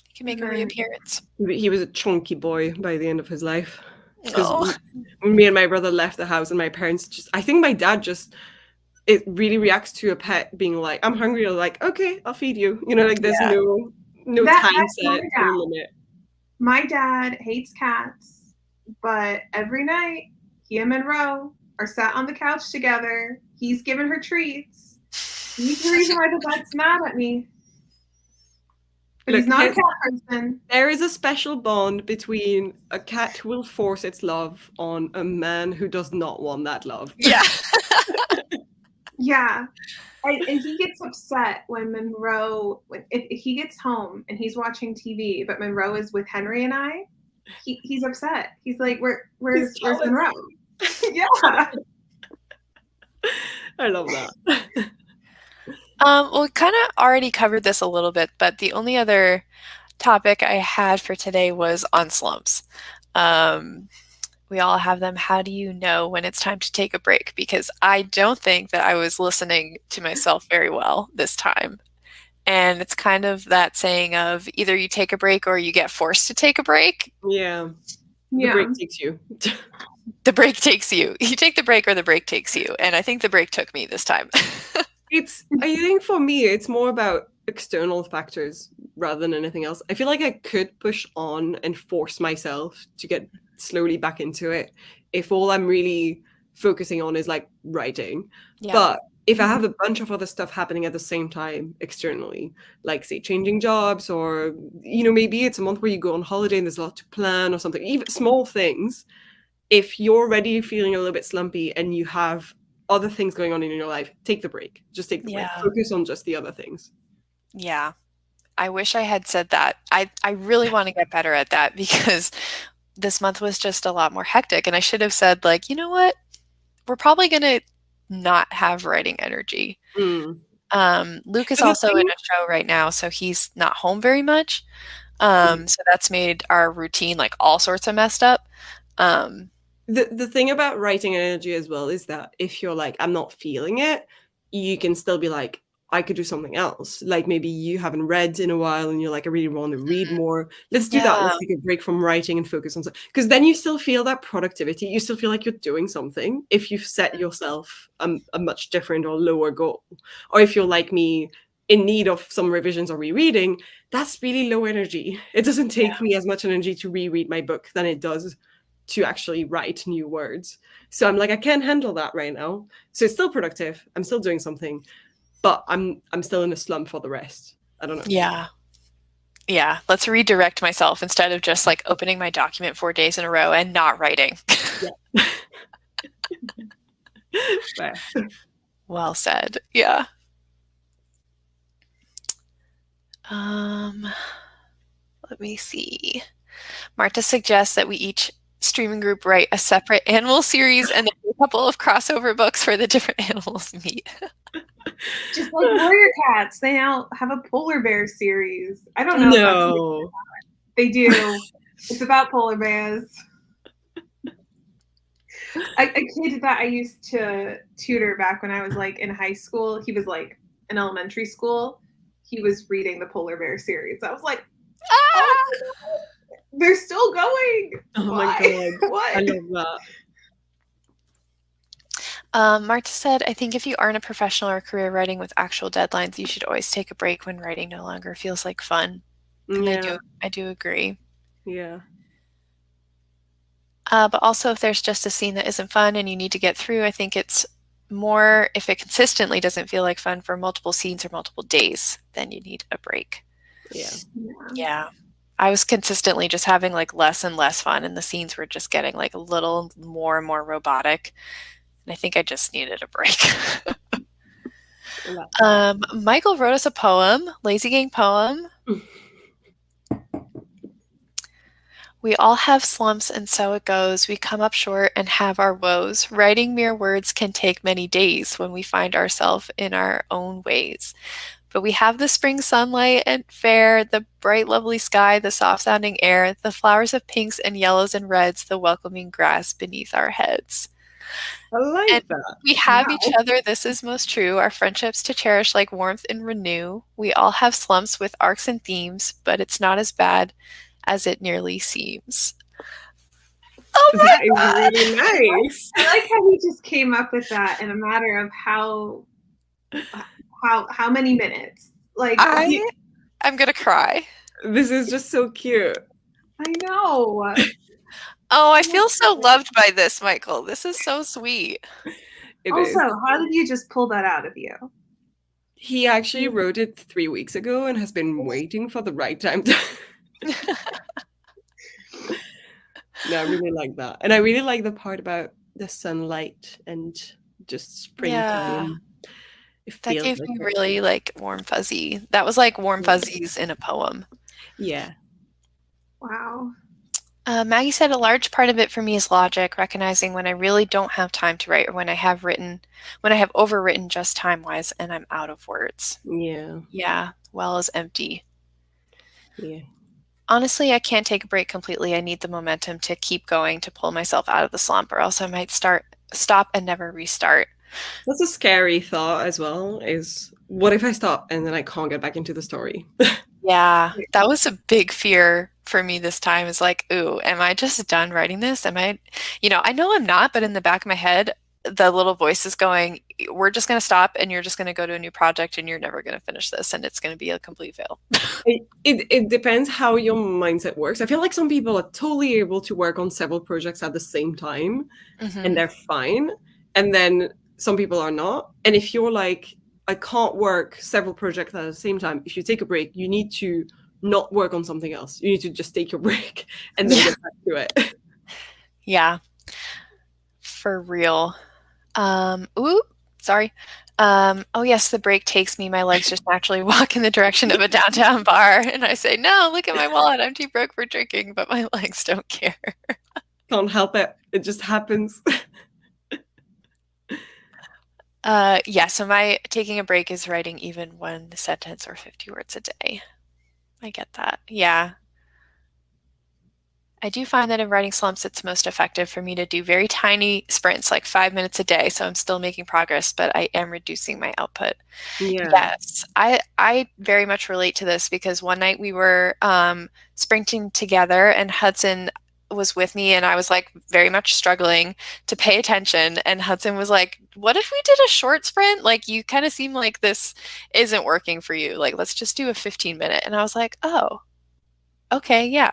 he can make a reappearance. He was a chunky boy by the end of his life. Because when me and my brother left the house, and my parents I think my dad it really reacts to a pet being like, I'm hungry, or like, okay, I'll feed you. You know, like there's no time set, no limit. My dad hates cats, but every night he and Monroe are sat on the couch together. He's giving her treats. He's the reason why the pet's mad at me. But he's not a cat person. There is a special bond between a cat who will force its love on a man who does not want that love. Yeah. Yeah. And he gets upset when Monroe, if he gets home and he's watching TV, but Monroe is with Henry and I, he's upset. He's like, where's Monroe? Yeah. I love that. Well, we kind of already covered this a little bit, but the only other topic I had for today was on slumps. We all have them. How do you know when it's time to take a break? Because I don't think that I was listening to myself very well this time. And it's kind of that saying of either you take a break or you get forced to take a break. Yeah. The break takes you. The break takes you. You take the break or the break takes you. And I think the break took me this time. I think for me, it's more about external factors rather than anything else. I feel like I could push on and force myself to get slowly back into it if all I'm really focusing on is like writing. Yeah. But if I have a bunch of other stuff happening at the same time externally, like say changing jobs, or maybe it's a month where you go on holiday and there's a lot to plan or something, even small things, if you're already feeling a little bit slumpy and you have other things going on in your life, take the break. Just take the break. Focus on just the other things. Yeah. I wish I had said that. I really want to get better at that, because this month was just a lot more hectic, and I should have said, like, you know what? We're probably going to not have writing energy. Luke is also in a show right now, so he's not home very much. So that's made our routine like all sorts of messed up. The thing about writing energy as well is that if you're like, I'm not feeling it, you can still be like, I could do something else. Like maybe you haven't read in a while and you're like, I really want to read more. Let's do that. Yeah. Let's take a break from writing and focus on something. Because then you still feel that productivity. You still feel like you're doing something if you've set yourself a much different or lower goal. Or if you're like me, in need of some revisions or rereading, that's really low energy. It doesn't take me as much energy to reread my book than it does to actually write new words. So I'm like, I can't handle that right now. So it's still productive. I'm still doing something, but I'm still in a slump for the rest. I don't know. Yeah. Yeah. Let's redirect myself instead of just like opening my document 4 days in a row and not writing. Yeah. Fair. Well said. Yeah. Let me see. Marta suggests that we each streaming group write a separate animal series and then a couple of crossover books where the different animals meet. Just like Warrior Cats, they now have a polar bear series. I don't know if that's No. they do. It's about polar bears. A kid that I used to tutor back when I was like in high school, he was like in elementary school. He was reading the polar bear series. I was like, oh, they're still going. Oh Why? my God. What? I love that. Marta said, I think if you aren't a professional or career writing with actual deadlines, you should always take a break when writing no longer feels like fun. And Yeah. I do agree. Yeah. But also if there's just a scene that isn't fun and you need to get through, I think it's more if it consistently doesn't feel like fun for multiple scenes or multiple days, then you need a break. Yeah. Yeah. I was consistently just having like less and less fun and the scenes were just getting like a little more and more robotic. And I think I just needed a break. Michael wrote us a poem, Lazy Gang poem. We all have slumps and so it goes. We come up short and have our woes. Writing mere words can take many days when we find ourselves in our own ways. But we have the spring sunlight and fair, the bright lovely sky, the soft sounding air, the flowers of pinks and yellows and reds, the welcoming grass beneath our heads. I like And that. we have each other, this is most true, our friendships to cherish like warmth and renew. We all have slumps with arcs and themes, but it's not as bad as it nearly seems. Oh my That is God. really nice. I like how he just came up with that in a matter of how many minutes. Like I'm gonna cry. This is just so cute. I know. Oh, I feel so loved by this, Michael. This is so sweet. It also, is. how did you just pull that out of you? He actually wrote it 3 weeks ago and has been waiting for the right time to. No, I really like that. And I really like the part about the sunlight and just springtime. That gave me really like warm fuzzy. That was like warm fuzzies in a poem. Yeah. Wow. Maggie said a large part of it for me is logic, recognizing when I really don't have time to write or when I have overwritten just time-wise and I'm out of words. Yeah. Yeah, well is empty. Yeah. Honestly, I can't take a break completely. I need the momentum to keep going to pull myself out of the slump or else I might stop and never restart. That's a scary thought as well, is what if I stop and then I can't get back into the story? Yeah, that was a big fear for me this time is like, ooh, am I just done writing this? I know I'm not, but in the back of my head, the little voice is going, we're just going to stop and you're just going to go to a new project and you're never going to finish this and it's going to be a complete fail. It depends how your mindset works. I feel like some people are totally able to work on several projects at the same time and they're fine. And then some people are not. And if you're like, I can't work several projects at the same time, if you take a break, you need to not work on something else. You need to just take your break and then get back to it. Yeah, for real. Ooh, sorry. Oh yes, the break takes me. My legs just naturally walk in the direction of a downtown bar. And I say, no, look at my wallet. I'm too broke for drinking, but my legs don't care. Can't help it. It just happens. Yeah, so my taking a break is writing even 1 sentence or 50 words a day. I get that. Yeah. I do find that in writing slumps, it's most effective for me to do very tiny sprints, like 5 minutes a day. So I'm still making progress, but I am reducing my output. Yeah. Yes, I very much relate to this because one night we were sprinting together, and Hudson was with me, and I was like very much struggling to pay attention. And Hudson was like, "What if we did a short sprint? Like, you kind of seem like this isn't working for you. Like, let's just do a 15-minute." And I was like, "Oh, okay, yeah."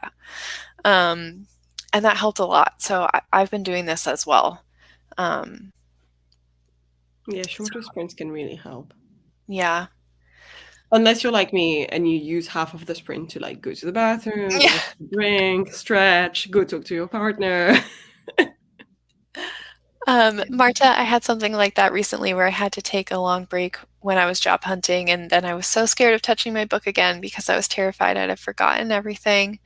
Um, and that helped a lot. So I've been doing this as well. Um, Yeah, shorter sprints can really help. yeah. Unless you're like me and you use half of the sprint to like go to the bathroom, go Yeah. get a drink, stretch, go talk to your partner. Marta, I had something like that recently where I had to take a long break when I was job hunting, and then I was so scared of touching my book again because I was terrified I'd have forgotten everything.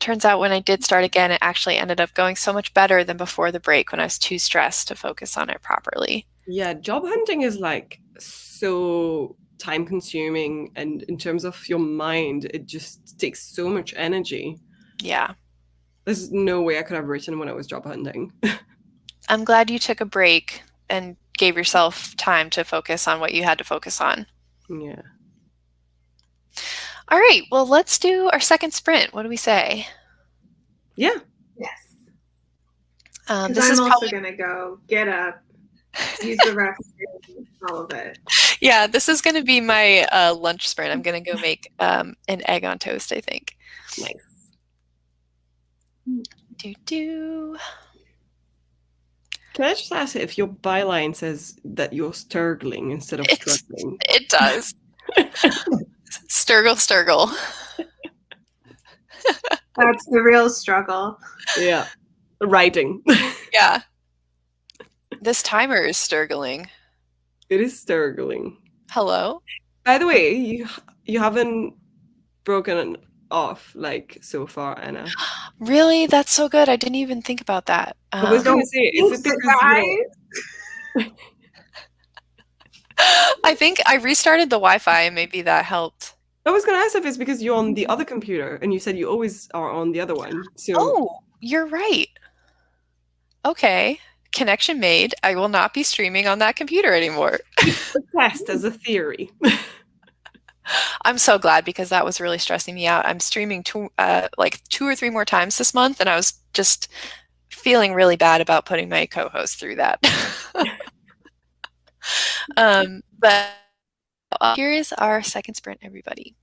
Turns out when I did start again, it actually ended up going so much better than before the break when I was too stressed to focus on it properly. Yeah, job hunting is like so time consuming, and in terms of your mind, it just takes so much energy. Yeah. There's no way I could have written when I was job hunting. I'm glad you took a break and gave yourself time to focus on what you had to focus on. Yeah. All right, well, let's do our second sprint. What do we say? Yeah. Yes. This Because I'm is also probably, gonna go get up, use the restroom, all of it. yeah, this is going to be my lunch sprint. I'm going to go make an egg on toast, I think. Nice. Do do. Can I just ask if your byline says that you're struggling instead of It's struggling? it does. Sturgle, sturgle. That's the real struggle. Yeah. Writing. Yeah. This timer is sturgling. It is struggling. Hello? By the way, you haven't broken off like so far, Anna. Really? That's so good. I didn't even think about that. I was gonna Don't say, is think it so, because I think I restarted the Wi-Fi and maybe that helped. I was gonna ask if it's because you're on the other computer and you said you always are on the other one. So Oh, you're right. Okay. Connection made. I will not be streaming on that computer anymore. it's a test as a theory. I'm so glad because that was really stressing me out. I'm streaming like 2 or 3 more times this month, and I was just feeling really bad about putting my co-host through that. But here is our second sprint, everybody.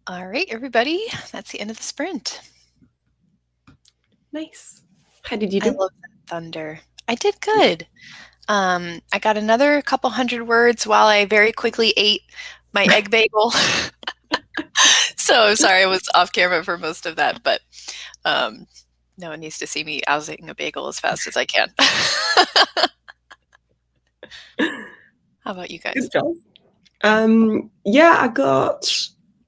All right, everybody, that's the end of the sprint. Nice. How did you I do? love that thunder. I did good. I got another couple hundred words while I very quickly ate my egg bagel. So I'm sorry I was off camera for most of that, but no one needs to see me ousing a bagel as fast as I can. How about you guys? Good job. Yeah, I got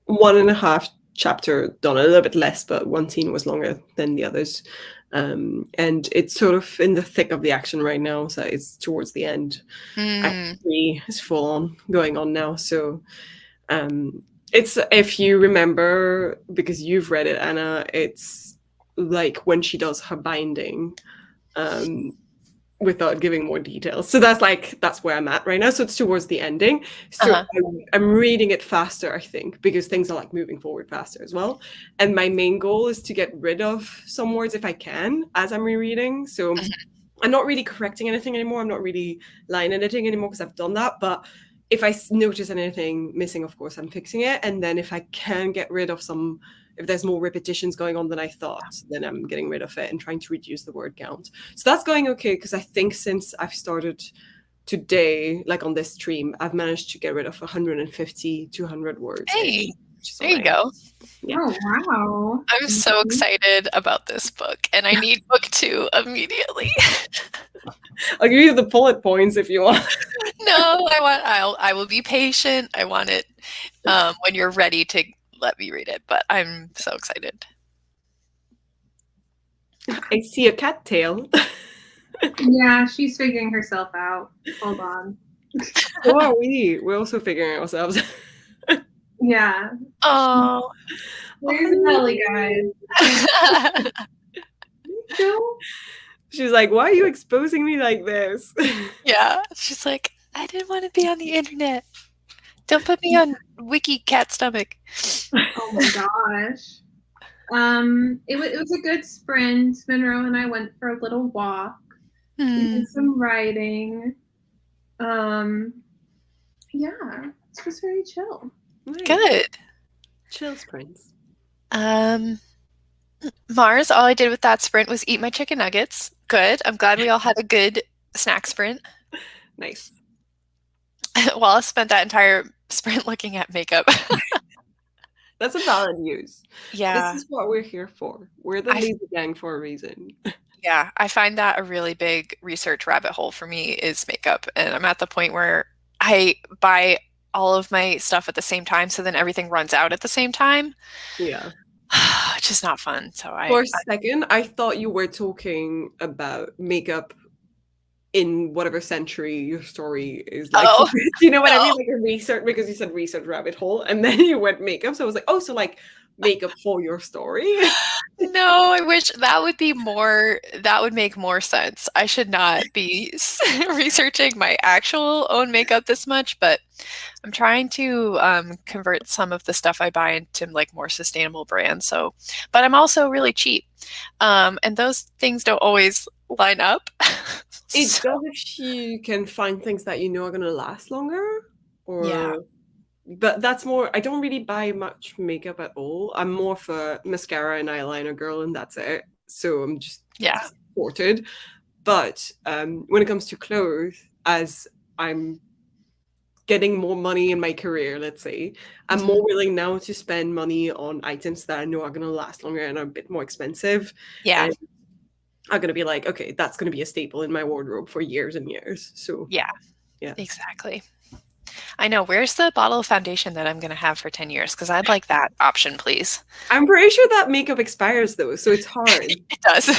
1.5 chapter done, a little bit less, but one scene was longer than the others. And it's sort of in the thick of the action right now, so it's towards the end. Act 3 is full on going on now. So it's, if you remember, because you've read it, Anna, it's like when she does her binding. Without giving more details. So that's where I'm at right now. So it's towards the ending. So I'm reading it faster, I think, because things are like moving forward faster as well. And my main goal is to get rid of some words if I can as I'm rereading. So I'm not really correcting anything anymore. I'm not really line editing anymore because I've done that. But if I notice anything missing, of course, I'm fixing it. And then if I can get rid of some, if there's more repetitions going on than I thought, then I'm getting rid of it and trying to reduce the word count. So that's going okay, because I think since I've started today, like on this stream, I've managed to get rid of 150, 200 words. Hey, there you go. Yeah. Oh, wow. I'm so excited about this book, and I need book 2 immediately. I'll give you the bullet points if you want. No, I will be patient. I want it when you're ready to let me read it, but I'm so excited. I see a cattail. Yeah, she's figuring herself out. Hold on. So are we. We're also figuring ourselves. Yeah. Oh. There's the belly, guys. She's like, why are you exposing me like this? Yeah. She's like, I didn't want to be on the internet. Don't put me on Wiki Cat Stomach. Oh my gosh. It was a good sprint. Monroe and I went for a little walk. We did some writing. Yeah, it was very chill. Nice. Good. Chill sprints. Mars, all I did with that sprint was eat my chicken nuggets. Good. I'm glad we all had a good snack sprint. Nice. Wallace spent that entire sprint looking at makeup. That's a valid use. Yeah. This is what we're here for. We're the lazy gang for a reason. Yeah, I find that a really big research rabbit hole for me is makeup. And I'm at the point where I buy all of my stuff at the same time, so then everything runs out at the same time. Yeah. Which is not fun. So for a second, I thought you were talking about makeup in whatever century your story is like. Oh, you know what I mean? Like a research, because you said research rabbit hole, and then you went makeup. So I was like, oh, so like makeup for your story. No, I wish that would make more sense. I should not be researching my actual own makeup this much, but I'm trying to convert some of the stuff I buy into like more sustainable brands. So, but I'm also really cheap, and those things don't always line up. It does if you can find things that you know are going to last longer, or yeah. But that's more, I don't really buy much makeup at all. I'm more for mascara and eyeliner girl, and that's it. So I'm just sorted. But when it comes to clothes, as I'm getting more money in my career, let's say, I'm more willing now to spend money on items that I know are going to last longer and are a bit more expensive. Yeah. And I'm going to be like, okay, that's going to be a staple in my wardrobe for years and years. So yeah, exactly. I know. Where's the bottle of foundation that I'm going to have for 10 years? Because I'd like that option, please. I'm pretty sure that makeup expires, though, so it's hard. It does.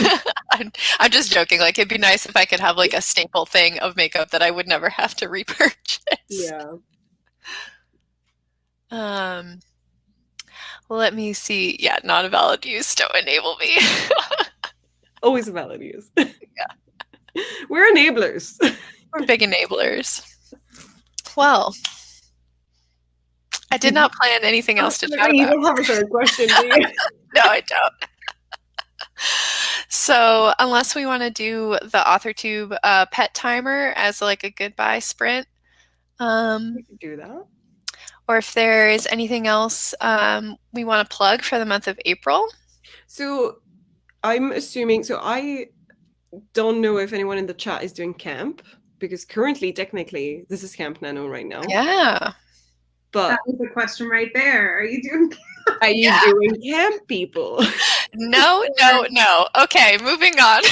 I'm just joking. Like, it'd be nice if I could have, like, a staple thing of makeup that I would never have to repurchase. Yeah. Let me see. Yeah, not a valid use. Don't enable me. Always a valid use. Yeah. We're enablers. We're big enablers. Well, I did not plan anything else to chat about. You don't have a third question, do you? No, I don't. So, unless we want to do the AuthorTube pet timer as like a goodbye sprint, we could do that. or if there is anything else we want to plug for the month of April. So I'm assuming, so I don't know if anyone in the chat is doing camp, because currently, technically, this is Camp Nano right now. Yeah. But that was the question right there. Are you doing camp? Are you doing camp, people? No. Okay, moving on.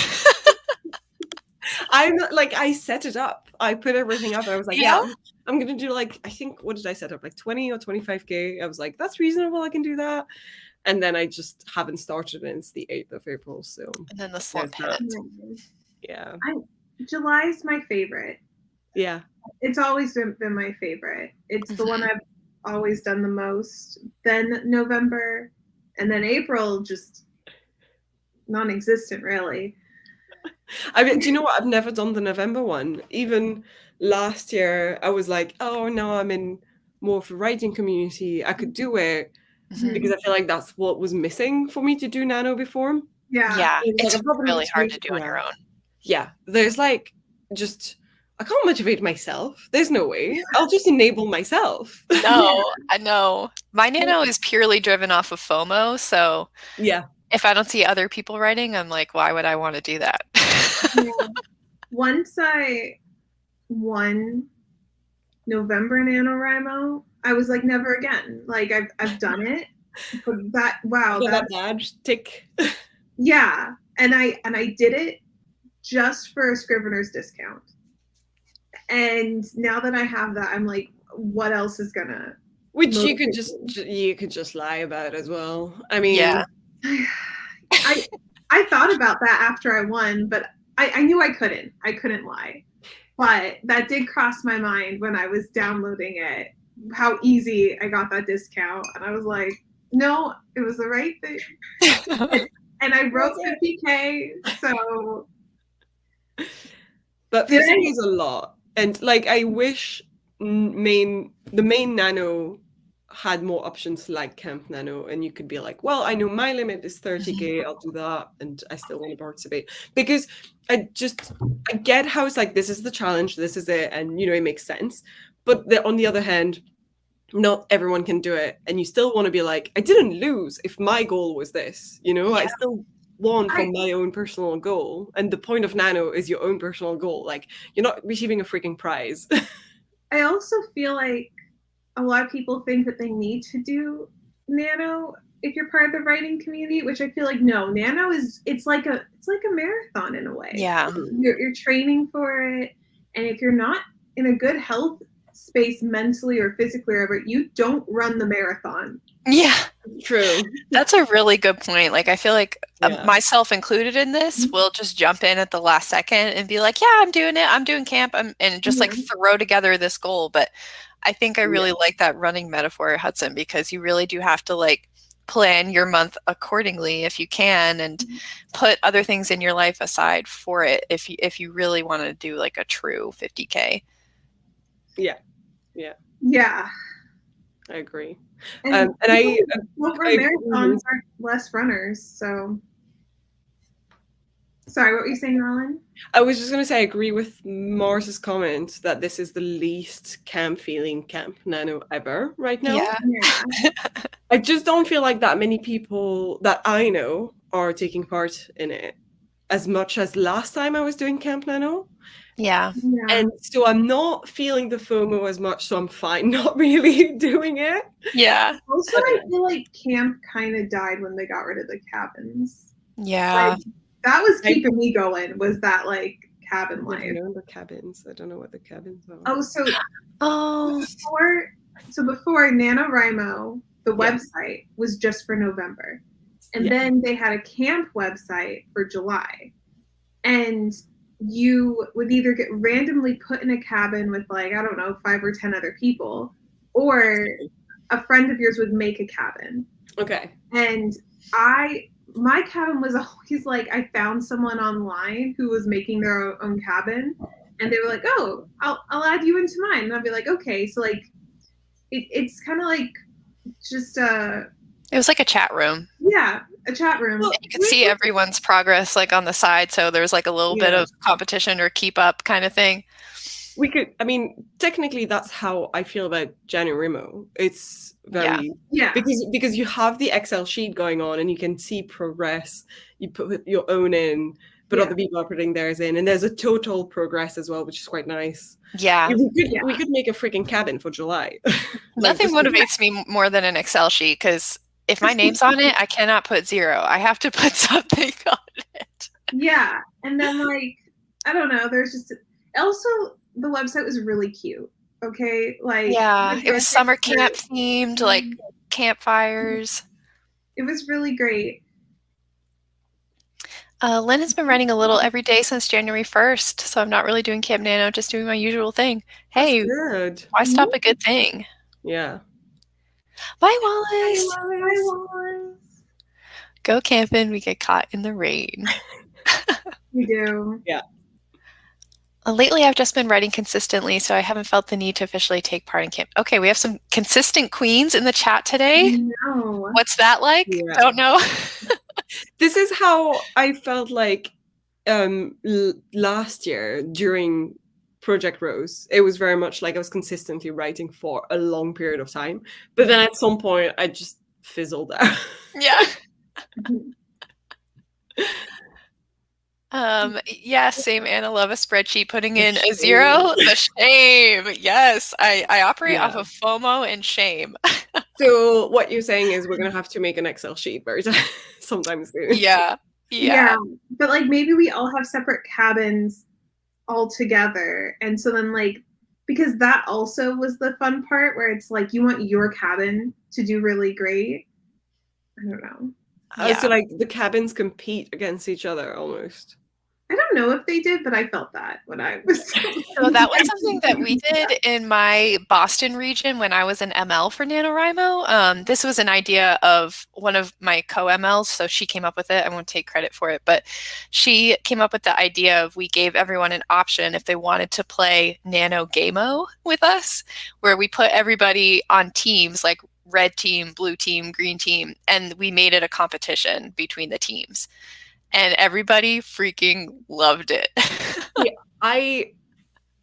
I'm like, I set it up. I put everything up. I was like, yeah, I'm going to do like, I think, what did I set up? Like 20 or 25K. I was like, that's reasonable. I can do that. And then I just haven't started, and it's the 8th of April. So, and then the slump hit. Yeah. July's my favorite. Yeah. It's always been my favorite. It's the one I've always done the most. Then November, and then April, just non-existent, really. I mean, do you know what? I've never done the November one. Even last year, I was like, oh no, I'm in more of a writing community. I could do it because I feel like that's what was missing for me to do Nano before. Yeah, it's like, really hard to do on your own. Yeah, there's like, just, I can't motivate myself. There's no way. I'll just enable myself. No, I know. My Nano is purely driven off of FOMO, so yeah. If I don't see other people writing, I'm like, why would I want to do that? Once I won November NaNoWriMo, I was like, never again. Like, I've done it. But that badge tick. Yeah, and I did it just for a Scrivener's discount. And now that I have that, I'm like, what else is gonna? Which you could just lie about as well. I mean, yeah. I thought about that after I won, but I knew I couldn't. I couldn't lie. But that did cross my mind when I was downloading it, how easy I got that discount. And I was like, no, it was the right thing. And I wrote 50K, so. But 50K is a lot. And like, I wish the main Nano had more options like Camp Nano, and you could be like, well, I know my limit is 30K, I'll do that, and I still want to participate. Because I get how it's like, this is the challenge, this is it, and it makes sense. But on the other hand, not everyone can do it, and you still want to be like, I didn't lose if my goal was this, I still won from my own personal goal, and the point of Nano is your own personal goal. Like, you're not receiving a freaking prize. I also feel like a lot of people think that they need to do Nano if you're part of the writing community, which I feel like no, Nano it's like a marathon in a way. Yeah. You're training for it, and if you're not in a good health space mentally or physically or whatever, you don't run the marathon. Yeah. True. That's a really good point. Like, I feel like myself included in this will just jump in at the last second and be like, yeah, I'm doing it. I'm doing camp. And just like throw together this goal. But I think I really like that running metaphor, Hudson, because you really do have to like plan your month accordingly if you can, and put other things in your life aside for it if you really want to do like a true 50K. Yeah. I agree. And I marathons are less runners, so. Sorry, what were you saying, Malin? I was just going to say, I agree with Mars's comment that this is the least camp feeling Camp Nano ever right now. Yeah. I just don't feel like that many people that I know are taking part in it as much as last time I was doing Camp Nano. Yeah. And so I'm not feeling the FOMO as much, so I'm fine not really doing it. Yeah. Also, I feel like camp kind of died when they got rid of the cabins. Yeah. Like, that was keeping me going, was that like cabin life. I know the cabins. I don't know what the cabins are. Before NaNoWriMo, the website was just for November. And then they had a camp website for July. And you would either get randomly put in a cabin with like, I don't know, 5 or 10 other people, or a friend of yours would make a cabin. Okay. And my cabin was always like, I found someone online who was making their own cabin, and they were like, oh, I'll add you into mine. And I'd be like, okay. So like, it's kind of like just it was like a chat room. Yeah, a chat room. Well, you could see everyone's progress like on the side, so there's like a little bit of competition or keep up kind of thing. We could, I mean, technically that's how I feel about NaNoWriMo. It's very Yeah. because you have the Excel sheet going on and you can see progress. You put your own in, but Yeah. other people are putting theirs in, and there's a total progress as well, which is quite nice. Yeah. We could make a freaking cabin for July. Nothing motivates me more than an Excel sheet, because if my name's on it, I cannot put 0. I have to put something on it. Yeah. And then, like, I don't know, there's just also the website was really cute. Okay. Like, Yeah, it was summer camp themed, like campfires. It was really great. Lynn has been writing a little every day since January 1st, so I'm not really doing Camp Nano, just doing my usual thing. Hey, good. why stop a good thing? Yeah. Bye, Wallace. Bye, Wallace. Go camping, we get caught in the rain. We do. Yeah. Lately, I've just been writing consistently, so I haven't felt the need to officially take part in camp. Okay, we have some consistent queens in the chat today. No. What's that like? Yeah. Don't know. This is how I felt like last year during Project Rose. It was very much like I was consistently writing for a long period of time, but then at some point I just fizzled out. Yeah. Yeah, same. Anna, love a spreadsheet. Putting in a 0, the shame. Yes, I operate off of FOMO and shame. So what you're saying is we're gonna have to make an Excel sheet very sometime soon. Yeah. But like maybe we all have separate cabins all together, and so then like because that also was the fun part where it's like you want your cabin to do really great. I don't know. So like the cabins compete against each other almost. I don't know if they did, but I felt that when I was. So that was something that we did in my Boston region when I was an ML for NaNoWriMo. This was an idea of one of my co-MLs, so she came up with it. I won't take credit for it, but she came up with the idea of we gave everyone an option if they wanted to play Nano Gameo with us, where we put everybody on teams like red team, blue team, green team, and we made it a competition between the teams. And everybody freaking loved it. Yeah, I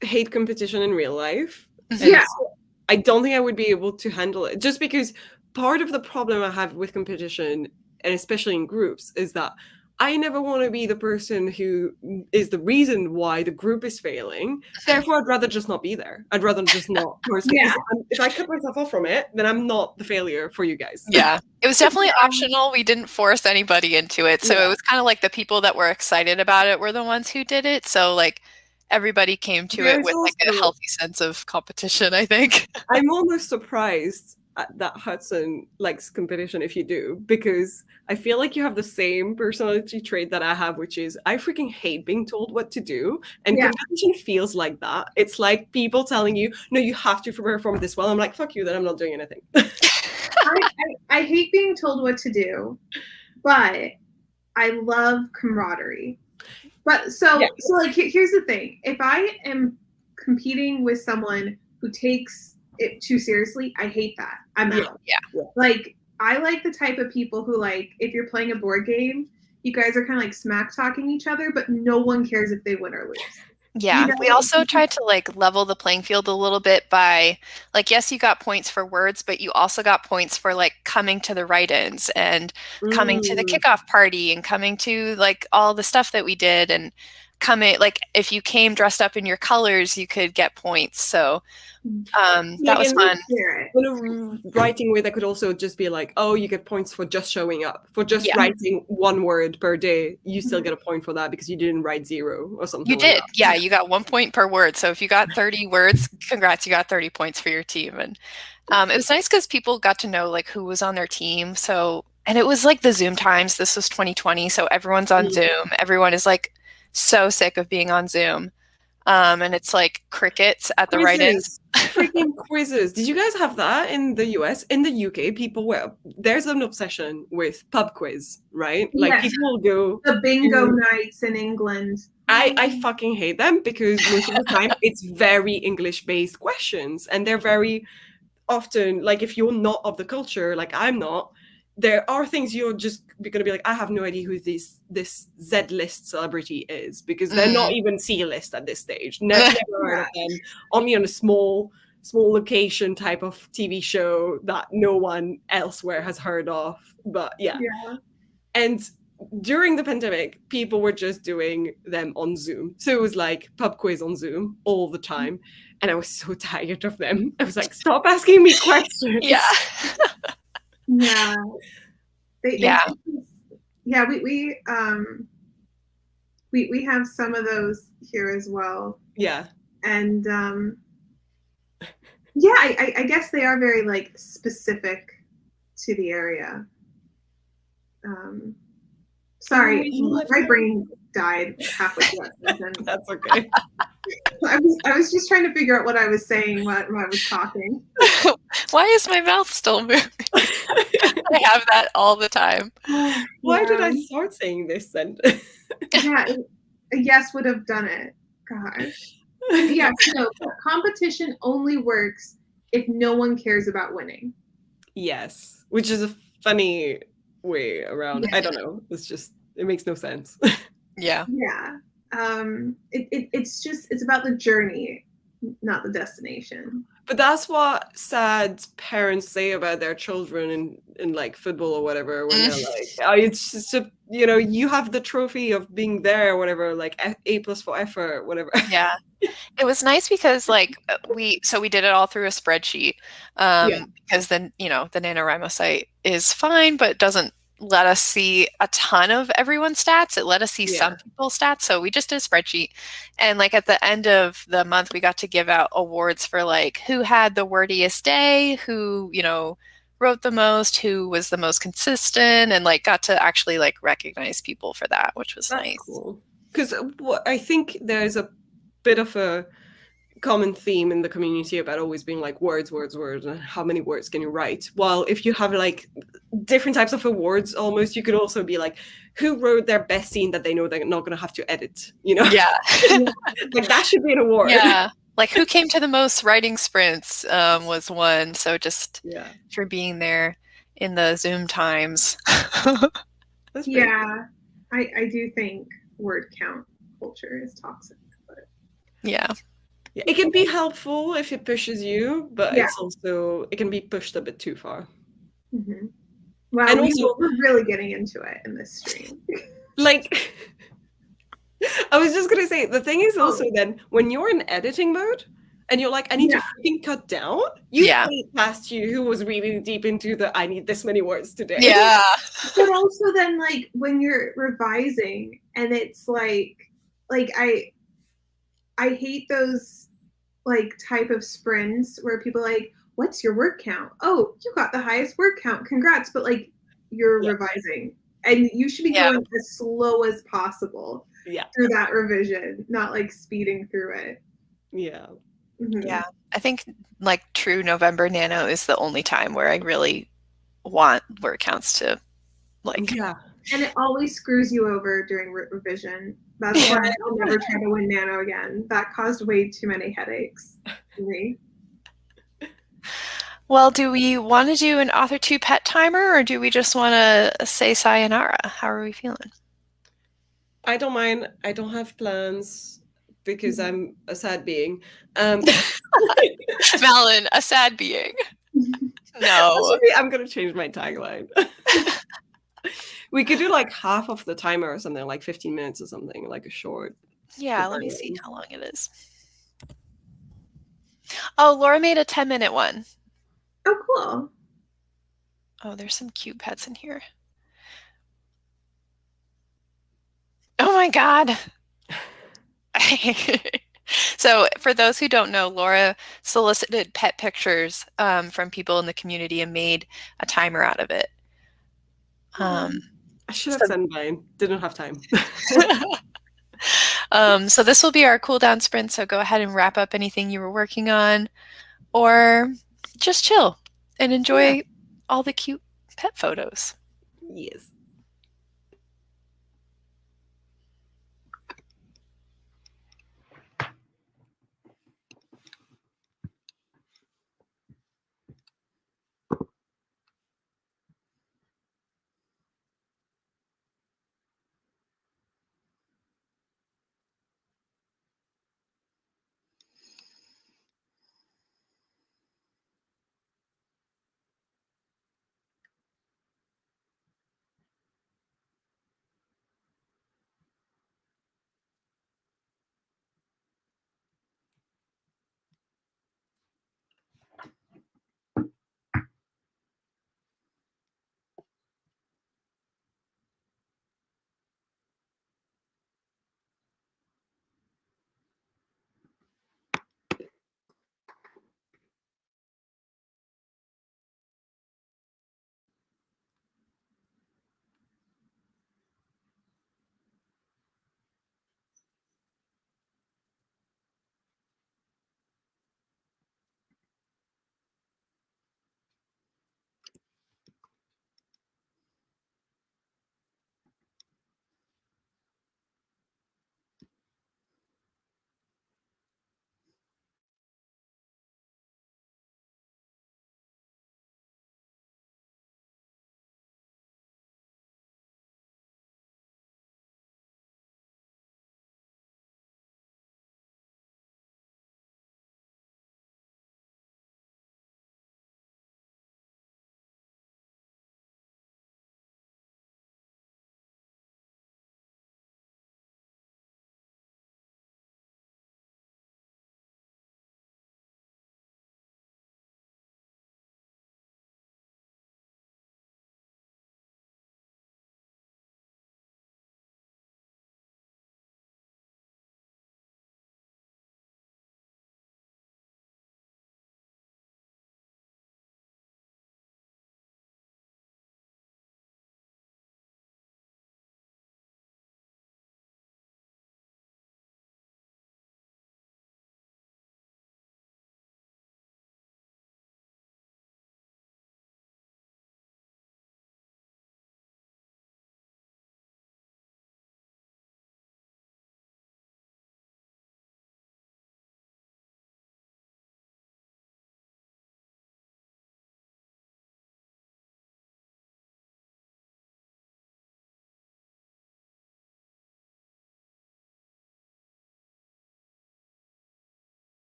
hate competition in real life. Yeah. So I don't think I would be able to handle it, just because part of the problem I have with competition, and especially in groups, is that I never want to be the person who is the reason why the group is failing. Therefore, I'd rather just not be there. I'd rather just not. Yeah. If I cut myself off from it, then I'm not the failure for you guys. Yeah. It was definitely optional. We didn't force anybody into it. So it was kind of like the people that were excited about it were the ones who did it. So like everybody came to it with like a healthy sense of competition, I think. I'm almost surprised that Hudson likes competition if you do, because I feel like you have the same personality trait that I have, which is I freaking hate being told what to do, and competition feels like that. It's like people telling you, no, you have to perform this well. I'm like, fuck you, then I'm not doing anything. I hate being told what to do, but I love camaraderie. But so like here's the thing: if I am competing with someone who takes it too seriously, I hate that. I'm out. Yeah. Like I like the type of people who like if you're playing a board game, you guys are kind of like smack talking each other, but no one cares if they win or lose. Yeah, we also tried to like level the playing field a little bit by like, yes, you got points for words, but you also got points for like coming to the write-ins and coming to the kickoff party and coming to like all the stuff that we did, and coming like if you came dressed up in your colors, you could get points. So that was fun. In a writing way, that could also just be like, oh, you get points for just showing up, for just writing one word per day. You still get a point for that because you didn't write 0 or something. You did, yeah. You got 1 point per word. So if you got 30 words, congrats, you got 30 points for your team. And it was nice because people got to know like who was on their team. So, and it was like the Zoom times. This was 2020, so everyone's on Zoom. Everyone is like so sick of being on Zoom. And it's like crickets at the write-ins. Freaking quizzes. Did you guys have that in the US? In the UK, there's an obsession with pub quiz, right? Like people will go the bingo nights in England. I fucking hate them because most of the time it's very English-based questions, and they're very often like if you're not of the culture, like I'm not, there are things you're just going to be like, I have no idea who this Z-list celebrity is, because they're not even C-list at this stage. Never heard of them. Only on a small location type of TV show that no one elsewhere has heard of. But yeah. And during the pandemic, people were just doing them on Zoom. So it was like pub quiz on Zoom all the time. And I was so tired of them. I was like, stop asking me questions. Yeah. Yeah. Yeah. We have some of those here as well. Yeah. And yeah, I guess they are very like specific to the area. Sorry, my brain died halfway through that sentence. That's okay. I was just trying to figure out what I was saying when I was talking. Why is my mouth still moving? I have that all the time. Why did I start saying this sentence? Yeah, a yes would have done it. Gosh. Yeah, so competition only works if no one cares about winning. Yes, which is a funny way around. Yeah. I don't know. It makes no sense. Yeah. Yeah. It's about the journey, not the destination. But that's what sad parents say about their children in like football or whatever, when they're like, oh, it's just you have the trophy of being there or whatever, like A+ for effort, whatever. Yeah. It was nice because like we did it all through a spreadsheet, because then the NaNoWriMo site is fine, but doesn't let us see a ton of everyone's stats. It let us see some people's stats. So we just did a spreadsheet. And like at the end of the month, we got to give out awards for like who had the wordiest day, who, wrote the most, who was the most consistent, and like got to actually like recognize people for that, which was nice. Cool. Because I think there's a bit of a common theme in the community about always being like words, and how many words can you write? While if you have like different types of awards, almost you could also be like, who wrote their best scene that they know they're not going to have to edit? Yeah. Like that should be an award. Yeah. Like who came to the most writing sprints was one. So just for being there in the Zoom times. Yeah, I do think word count culture is toxic. But yeah. It can be helpful if it pushes you, but it can be pushed a bit too far. Mm-hmm. Wow, and we're really getting into it in this stream. Like, I was just gonna say, the thing is also then when you're in editing mode and you're like, I need to freaking cut down, you think past you who was really deep into I need this many words today. Yeah. But also then like when you're revising and it's like I hate those like type of sprints where people are like, what's your word count? Oh, you got the highest word count. Congrats. But like you're revising and you should be going as slow as possible through that revision, not like speeding through it. Yeah. Mm-hmm. Yeah. I think like true November Nano is the only time where I really want word counts to like. Yeah. And it always screws you over during revision. That's why I'll never try to win Nano again. That caused way too many headaches for me. Well, do we want to do an author 2 pet timer, or do we just want to say sayonara? How are we feeling? I don't mind. I don't have plans because I'm a sad being. Malin, a sad being. No. I'm going to change my tagline. We could do like half of the timer or something, like 15 minutes or something, like a short. Yeah, let me see how long it is. Oh, Laura made a 10-minute one. Oh, cool. Oh, there's some cute pets in here. Oh my God. So for those who don't know, Laura solicited pet pictures from people in the community and made a timer out of it. I should have sent mine. Didn't have time. So this will be our cool down sprint. So go ahead and wrap up anything you were working on, or just chill and enjoy all the cute pet photos. Yes.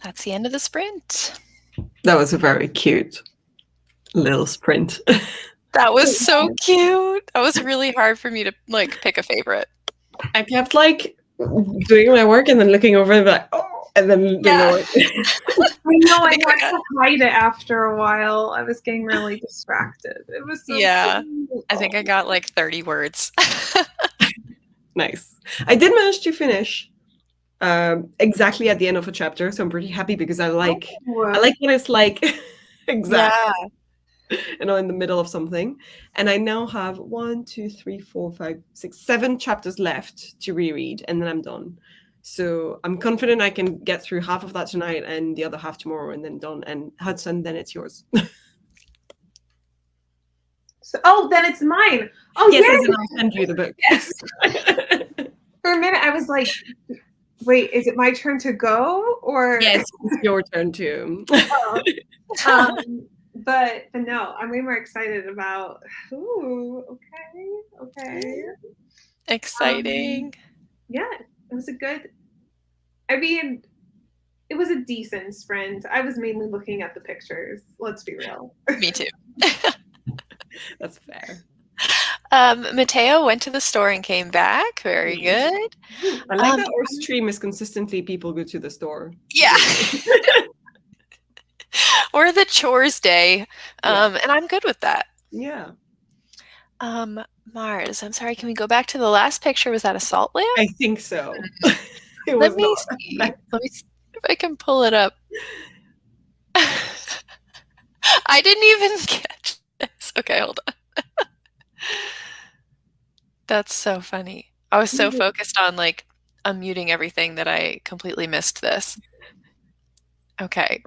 That's the end of the sprint. That was a very cute little sprint. That was so cute. That was really hard for me to like pick a favorite. I kept like doing my work and then looking over and be like, oh, and then doing my work. I know, I had to hide it after a while. I was getting really distracted. It was so cute. I think I got like 30 words. Nice. I did manage to finish exactly at the end of a chapter, so I'm pretty happy because I like when it's like exactly, in the middle of something. And I now have 1, 2, 3, 4, 5, 6, 7 chapters left to reread, and then I'm done. So I'm confident I can get through half of that tonight and the other half tomorrow, and then done. And Hudson, then it's yours. So, then it's mine. Oh, yes, I'll send you the book. Yes. For a minute, I was like, wait, is it my turn to go? Or yes, it's your turn too. But no, I'm way more excited about. Ooh, okay. Exciting. Yeah, it was it was a decent sprint. I was mainly looking at the pictures. Let's be real. Me too. That's fair. Mateo went to the store and came back. Very good. I like that our stream is consistently people go to the store. Yeah. Or the chores day. And I'm good with that. Yeah. Mars, I'm sorry, can we go back to the last picture? Was that a salt lamp? I think so. Let me see if I can pull it up. I didn't even catch this. Okay, hold on. That's so funny. I was so focused on like unmuting everything that I completely missed this. Okay.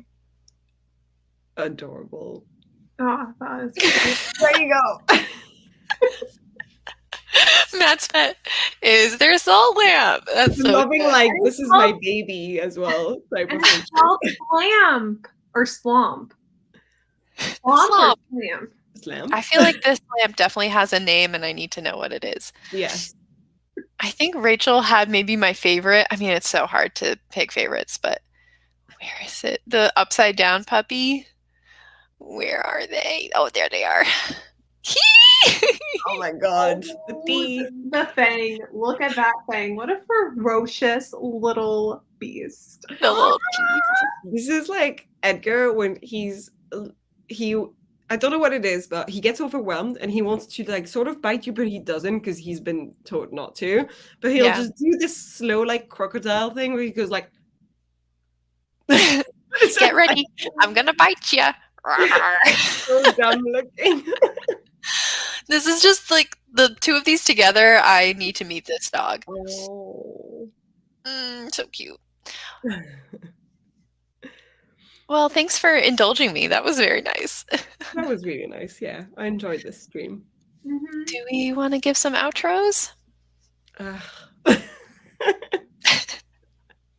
Adorable. Oh, that is cute. There you go. Matt's pet is their salt lamp. That's so loving good. Like this is my baby as well. Type of salt lamp or slump. Slump. Lamp. I feel like this lamp definitely has a name and I need to know what it is. Yes. I think Rachel had maybe my favorite. I mean, it's so hard to pick favorites, but where is it? The upside down puppy. Where are they? Oh, there they are. Oh my god. The teeth. The thing. Look at that thing. What a ferocious little beast. The little teeth. This is like Edgar when he I don't know what it is, but he gets overwhelmed and he wants to like sort of bite you, but he doesn't because he's been told not to. But he'll just do this slow like crocodile thing where he goes like get ready, I'm gonna bite you. So dumb looking. This is just like the two of these together. I need to meet this dog. Oh. So cute. Well, thanks for indulging me. That was very nice. That was really nice. Yeah, I enjoyed this stream. Mm-hmm. Do we want to give some outros? Or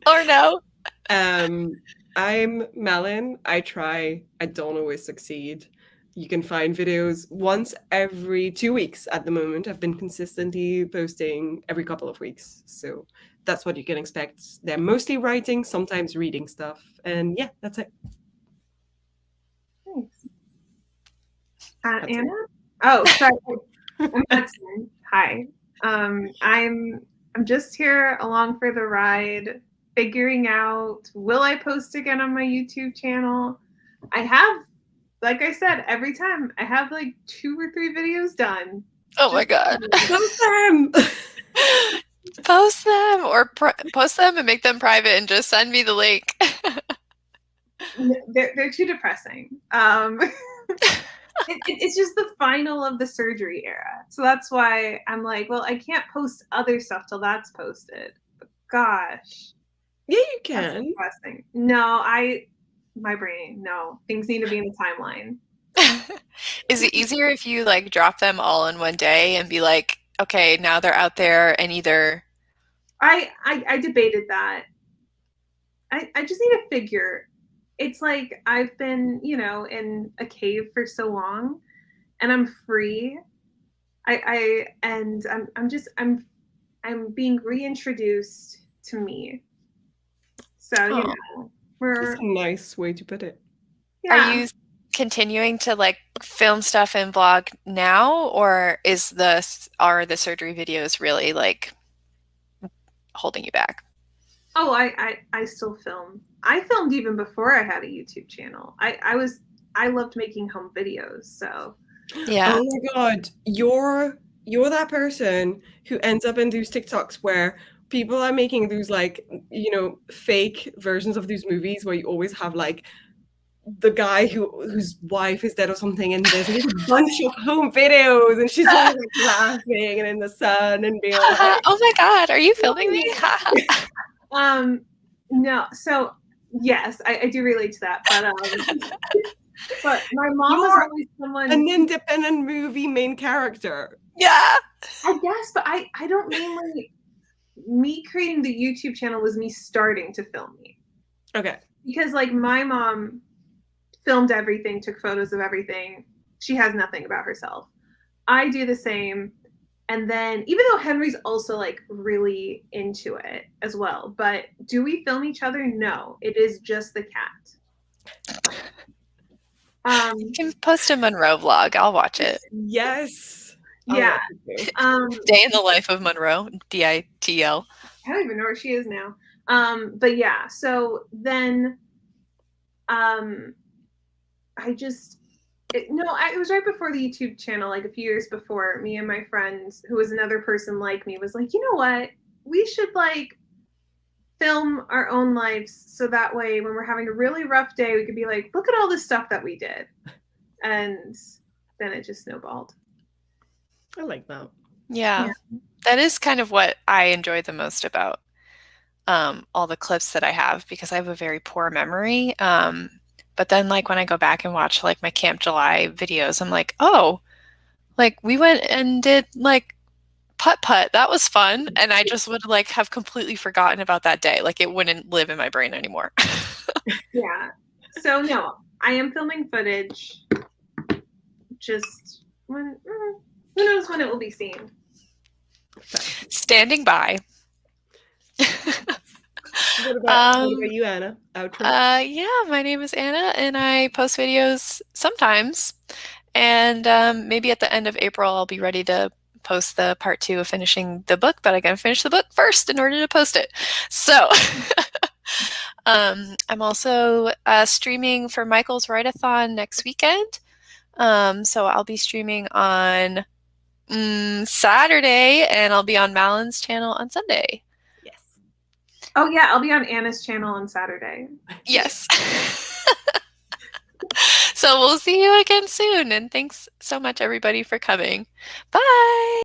no? I'm Malin. I try. I don't always succeed. You can find videos once every 2 weeks at the moment. I've been consistently posting every couple of weeks. So that's what you can expect. They're mostly writing, sometimes reading stuff. And yeah, that's it. Thanks. Anna? Oh, sorry. I'm Hudson. Hi. I'm just here along for the ride, figuring out, will I post again on my YouTube channel? I have, like I said, every time I have like 2 or 3 videos done. Oh my god. Post them! Post them or post them and make them private and just send me the link. They're too depressing. It's just the final of the surgery era. So that's why I'm like, well, I can't post other stuff till that's posted. But gosh. Yeah, you can. No, my brain, no. Things need to be in the timeline. Is it easier if you like drop them all in one day and be like, okay, now they're out there and either... I debated that. I just need a figure. It's like I've been, in a cave for so long and I'm free. I'm being reintroduced to me. So, We're That's a nice way to put it. yeah. Are you continuing to like film stuff and vlog now, or are the surgery videos really like holding you back? Oh, I still film. I filmed even before I had a YouTube channel. I loved making home videos, so Yeah. Oh my god, you're that person who ends up in those TikToks where people are making those like, you know, fake versions of these movies where you always have like the guy whose wife is dead or something, and there's like a bunch of home videos, and she's always like laughing and in the sun and being like, Oh my God, are you filming me? no. So yes, I do relate to that, but my mom was you're always someone. an independent movie main character. Yeah. I guess, but I don't mean like me creating the YouTube channel was me starting to film me. Okay. Because like my mom filmed everything, took photos of everything. She has nothing about herself. I do the same. And then even though Henry's also like really into it as well, but do we film each other? No, it is just the cat. You can post a Monroe vlog. I'll watch it. Yes. Yeah. Day in the life of Monroe, DITL. I don't even know where she is now. But yeah, so then it was right before the YouTube channel, like a few years before. Me and my friend, who was another person like me, was like, you know what? We should like film our own lives, so that way when we're having a really rough day, we could be like, look at all this stuff that we did. And then it just snowballed. I like that. Yeah. That is kind of what I enjoy the most about all the clips that I have, because I have a very poor memory. But then like when I go back and watch like my Camp July videos, I'm like, oh, like we went and did like putt-putt. That was fun. And I just would like have completely forgotten about that day. Like it wouldn't live in my brain anymore. Yeah. So no, I am filming footage. Just when, who knows when it will be seen. Standing by. What about you, Anna? Outro? Yeah, my name is Anna, and I post videos sometimes. And maybe at the end of April, I'll be ready to post the part 2 of finishing the book, but I gotta finish the book first in order to post it. So I'm also streaming for Michael's Write-a-thon next weekend. So I'll be streaming on Saturday, and I'll be on Malin's channel on Sunday. Yes. Oh yeah, I'll be on Anna's channel on Saturday. Yes. So we'll see you again soon, and thanks so much everybody for coming. Bye.